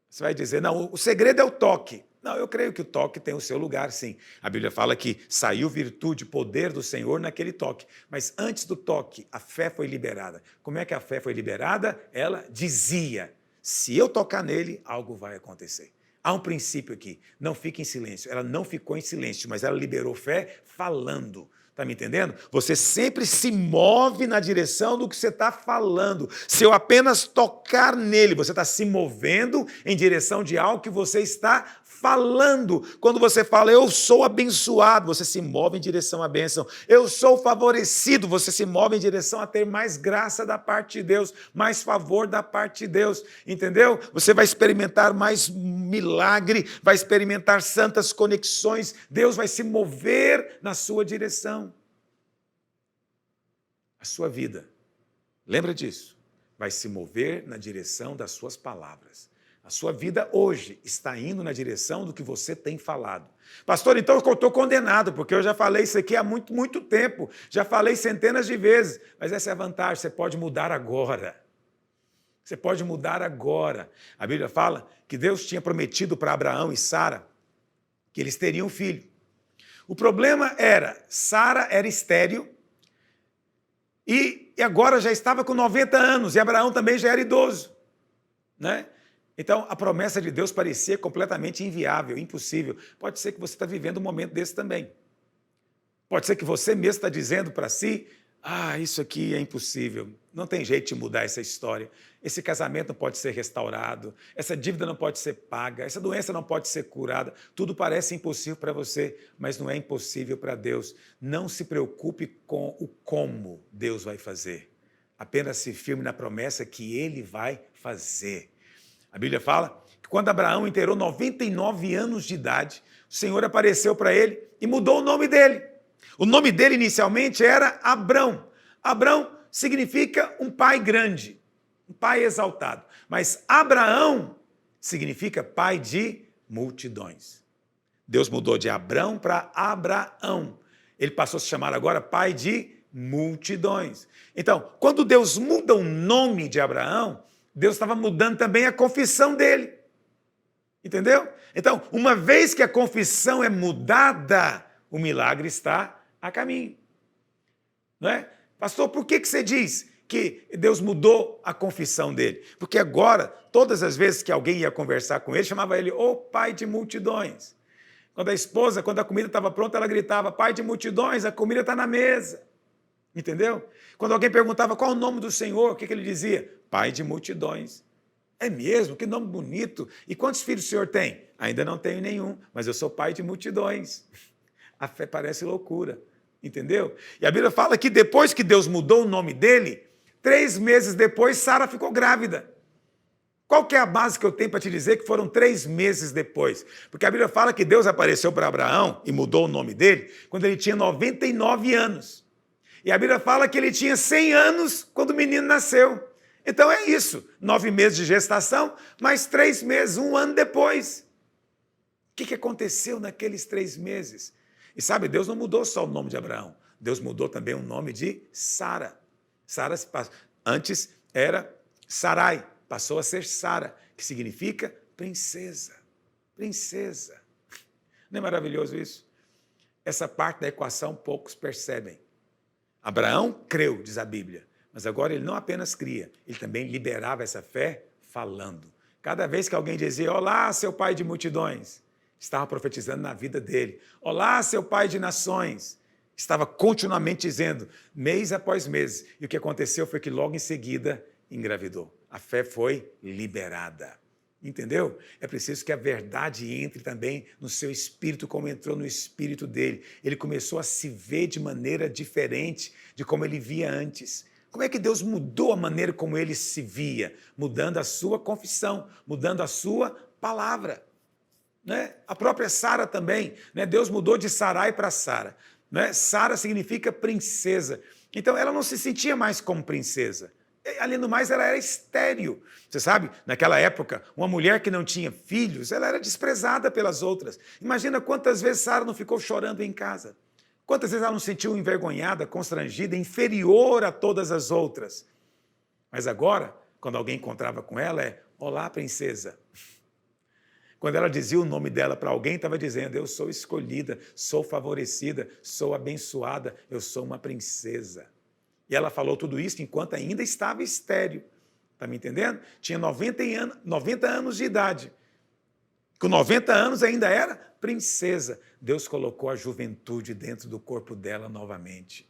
Você vai dizer, não, o segredo é o toque. Não, eu creio que o toque tem o seu lugar, sim. A Bíblia fala que saiu virtude, poder do Senhor naquele toque. Mas antes do toque, a fé foi liberada. Como é que a fé foi liberada? Ela dizia, se eu tocar nele, algo vai acontecer. Há um princípio aqui, não fique em silêncio. Ela não ficou em silêncio, mas ela liberou fé falando. Está me entendendo? Você sempre se move na direção do que você está falando. Se eu apenas tocar nele, você está se movendo em direção de algo que você está falando. Quando você fala, eu sou abençoado, você se move em direção à bênção. Eu sou favorecido, você se move em direção a ter mais graça da parte de Deus, mais favor da parte de Deus. Entendeu? Você vai experimentar mais milagre, vai experimentar santas conexões. Deus vai se mover na sua direção. A sua vida, lembra disso, vai se mover na direção das suas palavras. A sua vida hoje está indo na direção do que você tem falado. Pastor, então eu estou condenado, porque eu já falei isso aqui há muito, muito tempo. Já falei centenas de vezes. Mas essa é a vantagem, você pode mudar agora. Você pode mudar agora. A Bíblia fala que Deus tinha prometido para Abraão e Sara que eles teriam um filho. O problema era, Sara era estéril e agora já estava com 90 anos, e Abraão também já era idoso, né? Então, a promessa de Deus parecia completamente inviável, impossível. Pode ser que você está vivendo um momento desse também. Pode ser que você mesmo está dizendo para si, isso aqui é impossível, não tem jeito de mudar essa história. Esse casamento não pode ser restaurado, essa dívida não pode ser paga, essa doença não pode ser curada. Tudo parece impossível para você, mas não é impossível para Deus. Não se preocupe com o como Deus vai fazer. Apenas se firme na promessa que Ele vai fazer. A Bíblia fala que quando Abraão inteirou 99 anos de idade, o Senhor apareceu para ele e mudou o nome dele. O nome dele inicialmente era Abrão. Abrão significa um pai grande, um pai exaltado. Mas Abraão significa pai de multidões. Deus mudou de Abrão para Abraão. Ele passou a se chamar agora pai de multidões. Então, quando Deus muda o nome de Abraão, Deus estava mudando também a confissão dele. Entendeu? Então, uma vez que a confissão é mudada, o milagre está a caminho. Não é? Pastor, por que você diz que Deus mudou a confissão dele? Porque agora, todas as vezes que alguém ia conversar com ele, chamava ele, ô pai de multidões. Quando a comida estava pronta, ela gritava, pai de multidões, a comida está na mesa. Entendeu? Quando alguém perguntava qual o nome do Senhor, o que ele dizia? Pai de multidões. É mesmo? Que nome bonito. E quantos filhos o senhor tem? Ainda não tenho nenhum, mas eu sou pai de multidões. A fé parece loucura, entendeu? E a Bíblia fala que depois que Deus mudou o nome dele, 3 meses depois, Sara ficou grávida. Qual que é a base que eu tenho para te dizer que foram 3 meses depois? Porque a Bíblia fala que Deus apareceu para Abraão e mudou o nome dele quando ele tinha 99 anos. E a Bíblia fala que ele tinha 100 anos quando o menino nasceu. Então é isso, 9 meses de gestação, mais 3 meses, 1 ano depois. O que aconteceu naqueles 3 meses? E sabe, Deus não mudou só o nome de Abraão, Deus mudou também o nome de Sara. Sara antes era Sarai, passou a ser Sara, que significa princesa. Princesa. Não é maravilhoso isso? Essa parte da equação poucos percebem. Abraão creu, diz a Bíblia, mas agora ele não apenas cria, ele também liberava essa fé falando. Cada vez que alguém dizia, olá, seu pai de multidões, estava profetizando na vida dele. Olá, seu pai de nações, estava continuamente dizendo, mês após mês. E o que aconteceu foi que logo em seguida engravidou. A fé foi liberada. Entendeu? É preciso que a verdade entre também no seu espírito, como entrou no espírito dele. Ele começou a se ver de maneira diferente de como ele via antes. Como é que Deus mudou a maneira como ele se via? Mudando a sua confissão, mudando a sua palavra. Né? A própria Sara também. Né? Deus mudou de Sarai para Sara. Né? Sara significa princesa. Então ela não se sentia mais como princesa. Além do mais, ela era estéril. Você sabe, naquela época, uma mulher que não tinha filhos, ela era desprezada pelas outras. Imagina quantas vezes Sara não ficou chorando em casa. Quantas vezes ela não se sentiu envergonhada, constrangida, inferior a todas as outras. Mas agora, quando alguém encontrava com ela, olá, princesa. Quando ela dizia o nome dela para alguém, estava dizendo, eu sou escolhida, sou favorecida, sou abençoada, eu sou uma princesa. E ela falou tudo isso enquanto ainda estava estéril. Está me entendendo? Tinha 90 anos de idade. Com 90 anos ainda era princesa. Deus colocou a juventude dentro do corpo dela novamente.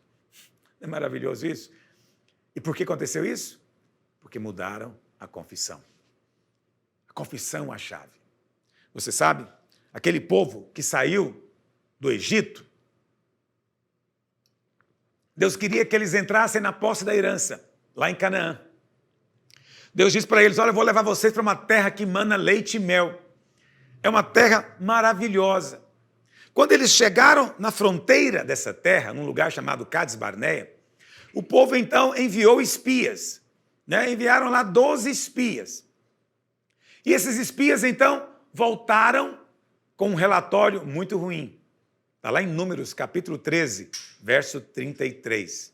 Não é maravilhoso isso? E por que aconteceu isso? Porque mudaram a confissão. A confissão é a chave. Você sabe, aquele povo que saiu do Egito, Deus queria que eles entrassem na posse da herança, lá em Canaã. Deus disse para eles, olha, eu vou levar vocês para uma terra que mana leite e mel. É uma terra maravilhosa. Quando eles chegaram na fronteira dessa terra, num lugar chamado Cades Barneia, o povo então enviou espias. Enviaram lá 12 espias. E esses espias então voltaram com um relatório muito ruim. Está lá em Números, capítulo 13, verso 33.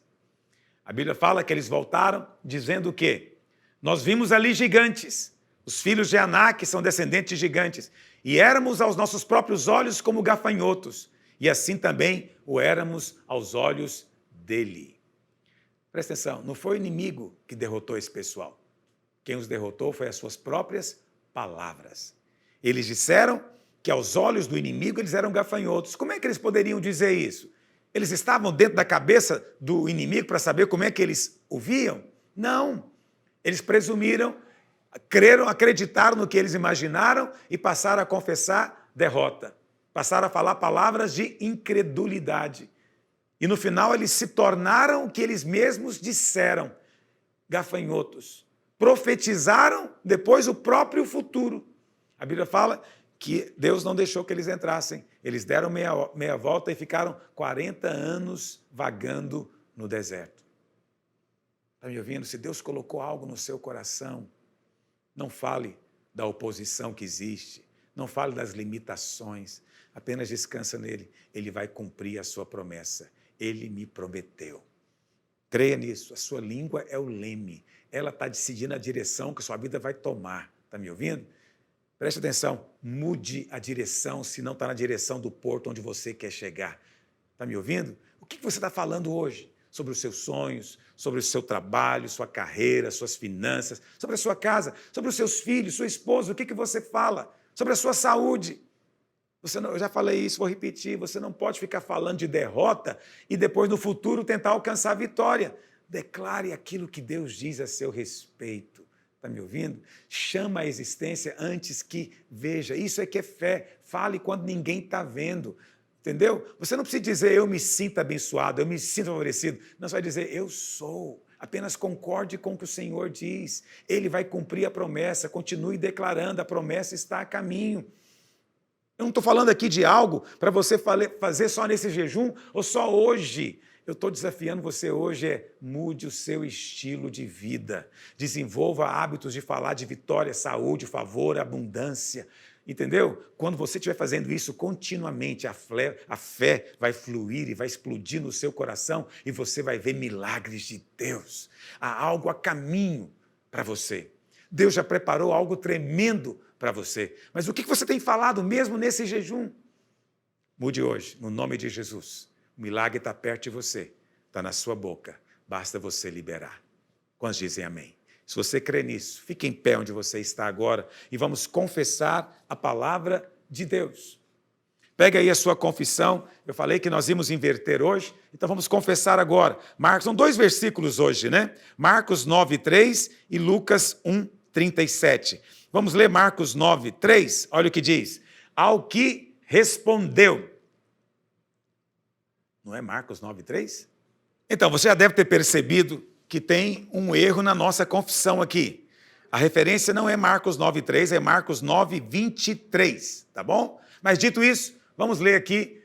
A Bíblia fala que eles voltaram dizendo o quê? Nós vimos ali gigantes. Os filhos de Anak são descendentes de gigantes. E éramos aos nossos próprios olhos como gafanhotos. E assim também o éramos aos olhos dele. Presta atenção, não foi o inimigo que derrotou esse pessoal. Quem os derrotou foi as suas próprias palavras. Eles disseram que aos olhos do inimigo eles eram gafanhotos. Como é que eles poderiam dizer isso? Eles estavam dentro da cabeça do inimigo para saber como é que eles o viam? Não. Eles presumiram, creram, acreditaram no que eles imaginaram e passaram a confessar derrota. Passaram a falar palavras de incredulidade. E no final eles se tornaram o que eles mesmos disseram, gafanhotos. Profetizaram depois o próprio futuro. A Bíblia fala que Deus não deixou que eles entrassem. Eles deram meia volta e ficaram 40 anos vagando no deserto. Está me ouvindo? Se Deus colocou algo no seu coração, não fale da oposição que existe, não fale das limitações, apenas descansa nele. Ele vai cumprir a sua promessa. Ele me prometeu. Creia nisso, a sua língua é o leme. Ela está decidindo a direção que a sua vida vai tomar. Está me ouvindo? Preste atenção, mude a direção se não está na direção do porto onde você quer chegar. Está me ouvindo? O que você está falando hoje? Sobre os seus sonhos, sobre o seu trabalho, sua carreira, suas finanças, sobre a sua casa, sobre os seus filhos, sua esposa, o que você fala? Sobre a sua saúde. Eu já falei isso, vou repetir, você não pode ficar falando de derrota e depois no futuro tentar alcançar a vitória. Declare aquilo que Deus diz a seu respeito. Está me ouvindo? Chama a existência antes que veja. Isso é que é fé. Fale quando ninguém está vendo. Entendeu? Você não precisa dizer eu me sinto abençoado, eu me sinto favorecido. Não, você vai dizer eu sou. Apenas concorde com o que o Senhor diz. Ele vai cumprir a promessa. Continue declarando, a promessa está a caminho. Eu não estou falando aqui de algo para você fazer só nesse jejum ou só hoje. Eu estou desafiando você hoje mude o seu estilo de vida. Desenvolva hábitos de falar de vitória, saúde, favor, abundância. Entendeu? Quando você estiver fazendo isso continuamente, a fé vai fluir e vai explodir no seu coração e você vai ver milagres de Deus. Há algo a caminho para você. Deus já preparou algo tremendo para você. Mas o que você tem falado mesmo nesse jejum? Mude hoje, no nome de Jesus. O milagre está perto de você, está na sua boca. Basta você liberar. Quantos dizem amém? Se você crê nisso, fique em pé onde você está agora e vamos confessar a palavra de Deus. Pega aí a sua confissão. Eu falei que nós íamos inverter hoje, então vamos confessar agora. São 2 versículos hoje, né? Marcos 9:3 e Lucas 1:37. Vamos ler Marcos 9:3. Olha o que diz. Ao que respondeu. Não é Marcos 9:3? Então, você já deve ter percebido que tem um erro na nossa confissão aqui. A referência não é Marcos 9:3, é Marcos 9:23, tá bom? Mas dito isso, vamos ler aqui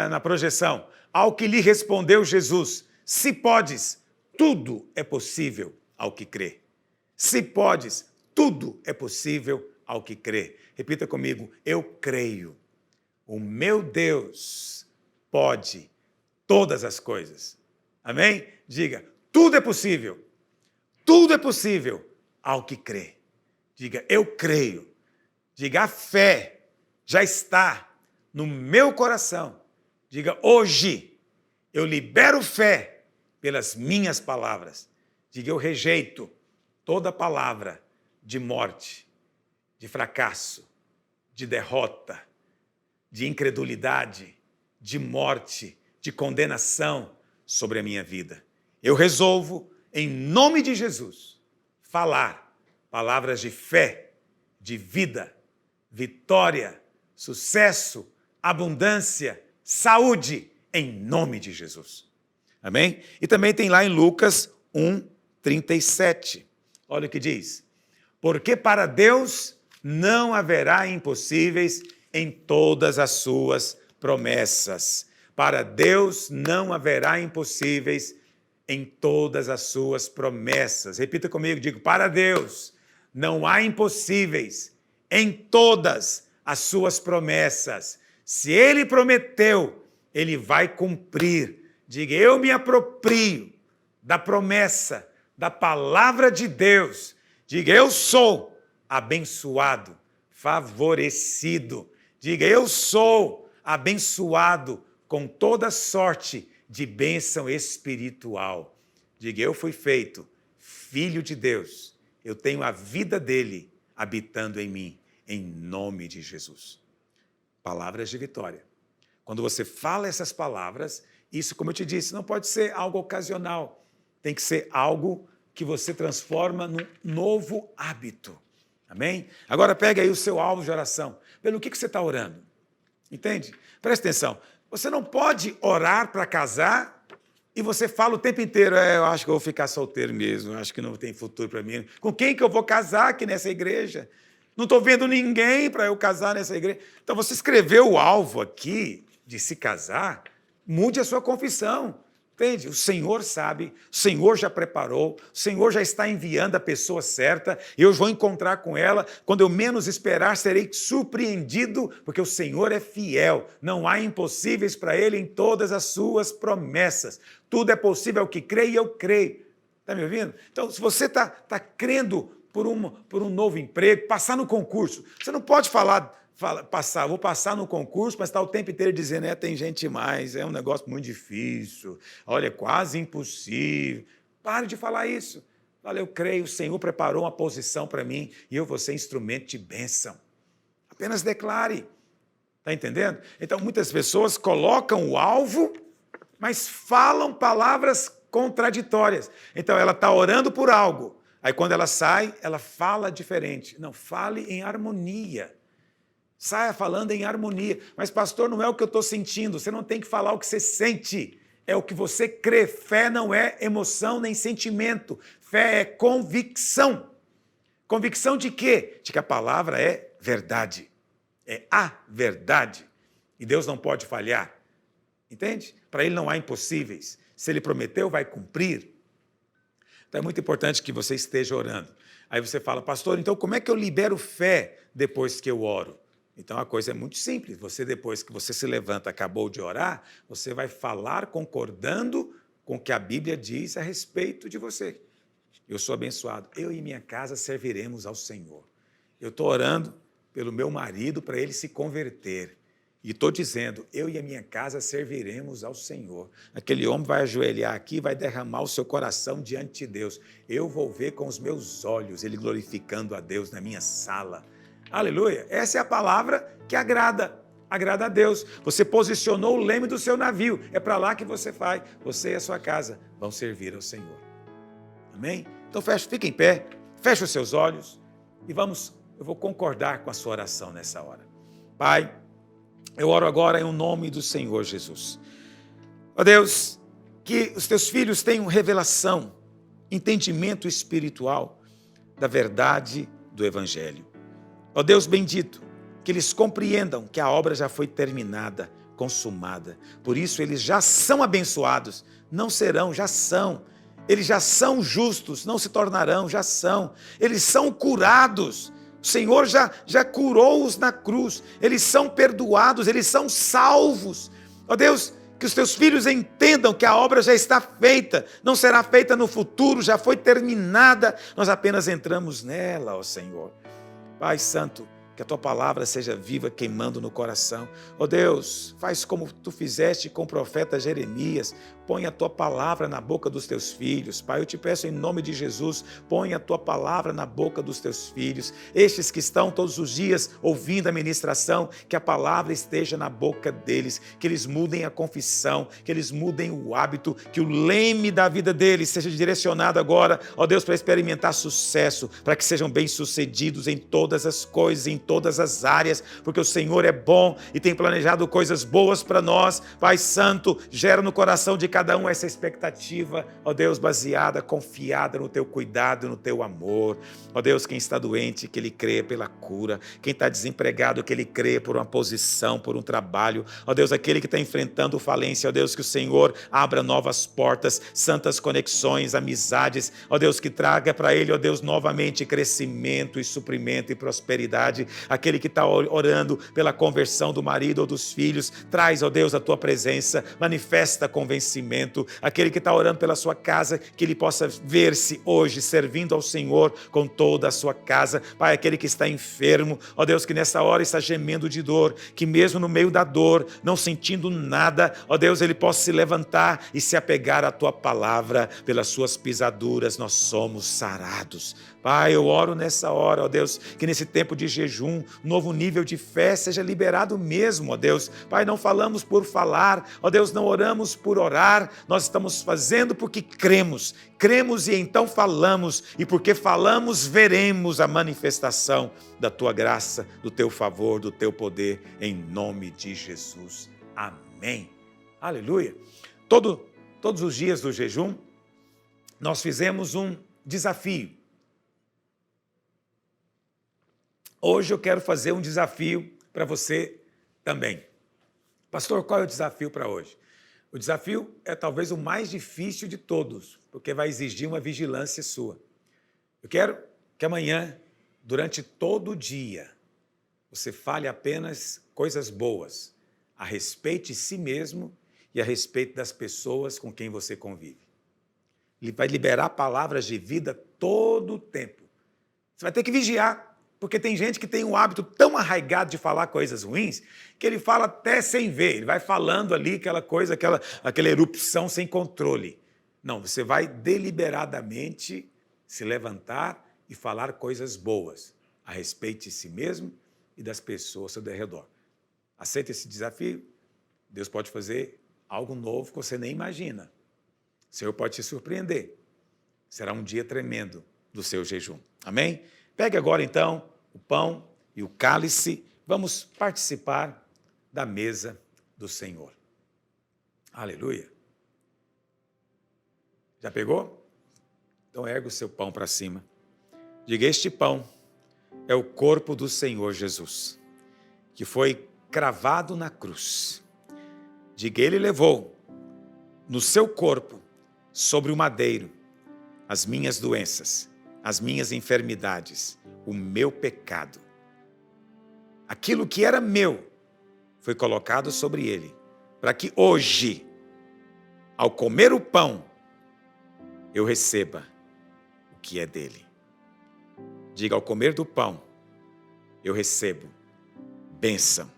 na projeção. Ao que lhe respondeu Jesus, se podes, tudo é possível ao que crê. Se podes, tudo é possível ao que crê. Repita comigo, eu creio. O meu Deus pode todas as coisas. Amém? Diga, tudo é possível. Tudo é possível ao que crê. Diga, eu creio. Diga, a fé já está no meu coração. Diga, hoje eu libero fé pelas minhas palavras. Diga, eu rejeito toda palavra de morte, de fracasso, de derrota, de incredulidade, de morte, de condenação sobre a minha vida. Eu resolvo, em nome de Jesus, falar palavras de fé, de vida, vitória, sucesso, abundância, saúde, em nome de Jesus. Amém? E também tem lá em Lucas 1:37. Olha o que diz. Porque para Deus não haverá impossíveis em todas as suas promessas. Para Deus não haverá impossíveis em todas as suas promessas. Repita comigo, digo, para Deus não há impossíveis em todas as suas promessas. Se Ele prometeu, Ele vai cumprir. Diga, eu me aproprio da promessa, da palavra de Deus. Diga, eu sou abençoado, favorecido. Diga, eu sou abençoado com toda sorte de bênção espiritual. Diga, eu fui feito filho de Deus. Eu tenho a vida dele habitando em mim, em nome de Jesus. Palavras de vitória. Quando você fala essas palavras, isso, como eu te disse, não pode ser algo ocasional. Tem que ser algo que você transforma num novo hábito. Amém? Agora pega aí o seu alvo de oração. Pelo que você está orando? Entende? Presta atenção. Você não pode orar para casar e você fala o tempo inteiro, eu acho que eu vou ficar solteiro mesmo, eu acho que não tem futuro para mim. Com quem que eu vou casar aqui nessa igreja? Não estou vendo ninguém para eu casar nessa igreja. Então você escreveu o alvo aqui de se casar, mude a sua confissão. Entende? O Senhor sabe, o Senhor já preparou, o Senhor já está enviando a pessoa certa, eu vou encontrar com ela, quando eu menos esperar, serei surpreendido, porque o Senhor é fiel, não há impossíveis para Ele em todas as suas promessas. Tudo é possível ao que crê e eu creio. Está me ouvindo? Então, se você está crendo por um novo emprego, passar no concurso, você não pode vou passar no concurso, mas está o tempo inteiro dizendo, tem gente demais, é um negócio muito difícil, olha, é quase impossível. Pare de falar isso. Fala, eu creio, o Senhor preparou uma posição para mim e eu vou ser instrumento de bênção. Apenas declare. Está entendendo? Então, muitas pessoas colocam o alvo, mas falam palavras contraditórias. Então, ela está orando por algo. Aí, quando ela sai, ela fala diferente. Não, fale em harmonia. Saia falando em harmonia. Mas, pastor, não é o que eu estou sentindo. Você não tem que falar o que você sente. É o que você crê. Fé não é emoção nem sentimento. Fé é convicção. Convicção de quê? De que a palavra é verdade. É a verdade. E Deus não pode falhar. Entende? Para Ele não há impossíveis. Se Ele prometeu, vai cumprir. Então é muito importante que você esteja orando. Aí você fala, pastor, então como é que eu libero fé depois que eu oro? Então a coisa é muito simples. Você, depois que você se levanta, acabou de orar, você vai falar concordando com o que a Bíblia diz a respeito de você. Eu sou abençoado. Eu e minha casa serviremos ao Senhor. Eu estou orando pelo meu marido para ele se converter. E estou dizendo, eu e a minha casa serviremos ao Senhor. Aquele homem vai ajoelhar aqui, vai derramar o seu coração diante de Deus. Eu vou ver com os meus olhos ele glorificando a Deus na minha sala. Aleluia! Essa é a palavra que agrada a Deus. Você posicionou o leme do seu navio. É para lá que você vai. Você e a sua casa vão servir ao Senhor. Amém? Então fique em pé, feche os seus olhos e eu vou concordar com a sua oração nessa hora. Pai, eu oro agora em nome do Senhor Jesus. Ó Deus, que os teus filhos tenham revelação, entendimento espiritual da verdade do Evangelho. Ó Deus bendito, que eles compreendam que a obra já foi terminada, consumada. Por isso eles já são abençoados, não serão, já são. Eles já são justos, não se tornarão, já são. Eles são curados. O Senhor já curou-os na cruz. Eles são perdoados, eles são salvos. Ó Deus, que os teus filhos entendam que a obra já está feita, não será feita no futuro, já foi terminada. Nós apenas entramos nela, ó Senhor. Pai Santo, Que a tua palavra seja viva, queimando no coração. Ó Deus, faz como tu fizeste com o profeta Jeremias. Põe a tua palavra na boca dos teus filhos. Pai, eu te peço em nome de Jesus, põe a tua palavra na boca dos teus filhos. Estes que estão todos os dias ouvindo a ministração, que a palavra esteja na boca deles, que eles mudem a confissão, que eles mudem o hábito, que o leme da vida deles seja direcionado agora, ó Deus, para experimentar sucesso, para que sejam bem-sucedidos em todas as coisas, em todas as áreas, porque o Senhor é bom e tem planejado coisas boas para nós. Pai Santo, gera no coração de cada um essa expectativa, ó Deus, baseada, confiada no teu cuidado, no teu amor. Ó Deus, quem está doente, que ele crê pela cura. Quem está desempregado, que ele crê por uma posição, por um trabalho. Ó Deus, aquele que está enfrentando falência, ó Deus, que o Senhor abra novas portas, santas conexões, amizades. Ó Deus, que traga para ele, ó Deus, novamente crescimento e suprimento e prosperidade. Aquele que está orando pela conversão do marido ou dos filhos, traz, ó Deus, a tua presença, manifesta convencimento. Aquele que está orando pela sua casa, que ele possa ver-se hoje servindo ao Senhor com toda a sua casa. Pai, aquele que está enfermo, ó Deus, que nessa hora está gemendo de dor, que mesmo no meio da dor, não sentindo nada, ó Deus, ele possa se levantar e se apegar à tua palavra. Pelas suas pisaduras nós somos sarados. Pai, eu oro nessa hora, ó Deus, que nesse tempo de jejum, um novo nível de fé seja liberado mesmo, ó Deus. Pai, não falamos por falar, ó Deus, não oramos por orar, nós estamos fazendo porque cremos. Cremos e então falamos, e porque falamos, veremos a manifestação da tua graça, do teu favor, do teu poder, em nome de Jesus. Amém. Aleluia. Todos os dias do jejum, nós fizemos um desafio. Hoje eu quero fazer um desafio para você também. Pastor, qual é o desafio para hoje? O desafio é talvez o mais difícil de todos, porque vai exigir uma vigilância sua. Eu quero que amanhã, durante todo o dia, você fale apenas coisas boas a respeito de si mesmo e a respeito das pessoas com quem você convive. Ele vai liberar palavras de vida todo o tempo. Você vai ter que vigiar. Porque tem gente que tem um hábito tão arraigado de falar coisas ruins, que ele fala até sem ver. Ele vai falando ali aquela coisa, aquela erupção sem controle. Não, você vai deliberadamente se levantar e falar coisas boas a respeito de si mesmo e das pessoas ao seu redor. Aceita esse desafio? Deus pode fazer algo novo que você nem imagina. O Senhor pode te surpreender. Será um dia tremendo do seu jejum. Amém? Pegue agora, então, o pão e o cálice. Vamos participar da mesa do Senhor. Aleluia. Já pegou? Então erga o seu pão para cima. Diga, este pão é o corpo do Senhor Jesus, que foi cravado na cruz. Diga, ele levou no seu corpo, sobre o madeiro, as minhas doenças, as minhas enfermidades, o meu pecado. Aquilo que era meu foi colocado sobre ele, para que hoje, ao comer o pão, eu receba o que é dele. Diga, ao comer do pão, eu recebo bênção.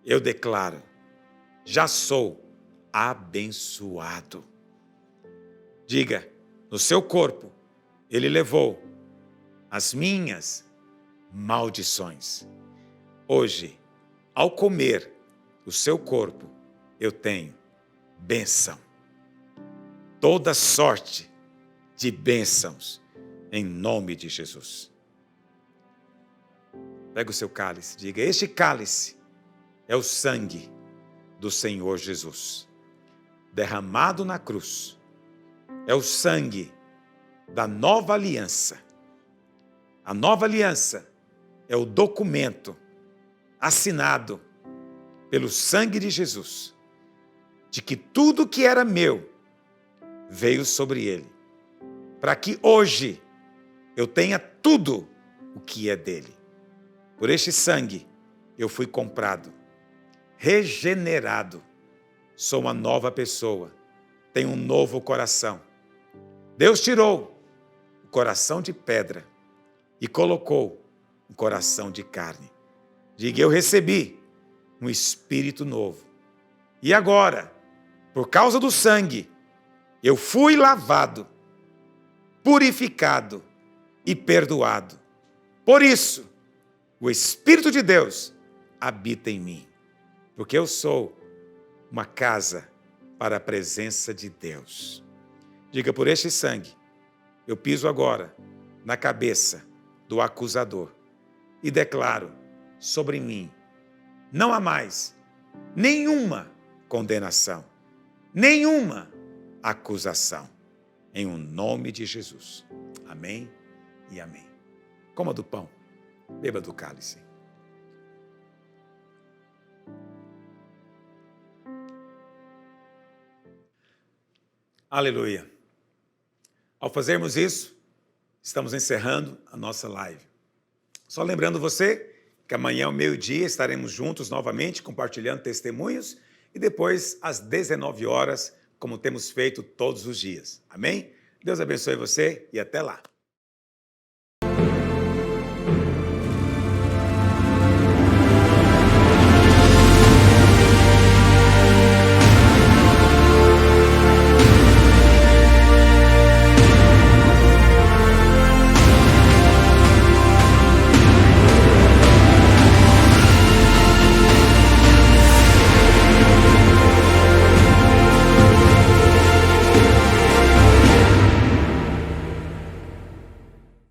Eu declaro, já sou abençoado. Diga, no seu corpo, ele levou as minhas maldições. Hoje, ao comer o seu corpo, eu tenho bênção. Toda sorte de bênçãos, em nome de Jesus. Pega o seu cálice, diga, este cálice é o sangue do Senhor Jesus, derramado na cruz. É o sangue da nova aliança. A nova aliança é o documento assinado pelo sangue de Jesus, de que tudo que era meu veio sobre ele, para que hoje eu tenha tudo o que é dele. Por este sangue eu fui comprado, regenerado, sou uma nova pessoa, tenho um novo coração. Deus tirou o coração de pedra e colocou um coração de carne. Diga: eu recebi um espírito novo. E agora, por causa do sangue, eu fui lavado, purificado e perdoado. Por isso, o Espírito de Deus habita em mim, porque eu sou uma casa para a presença de Deus. Diga: por este sangue, eu piso agora na cabeça do acusador e declaro sobre mim: não há mais nenhuma condenação, nenhuma acusação. Em o nome de Jesus. Amém e amém. Coma do pão, beba do cálice. Aleluia. Ao fazermos isso, estamos encerrando a nossa live. Só lembrando você que amanhã ao meio-dia estaremos juntos novamente compartilhando testemunhos e depois às 19 horas, como temos feito todos os dias. Amém? Deus abençoe você e até lá.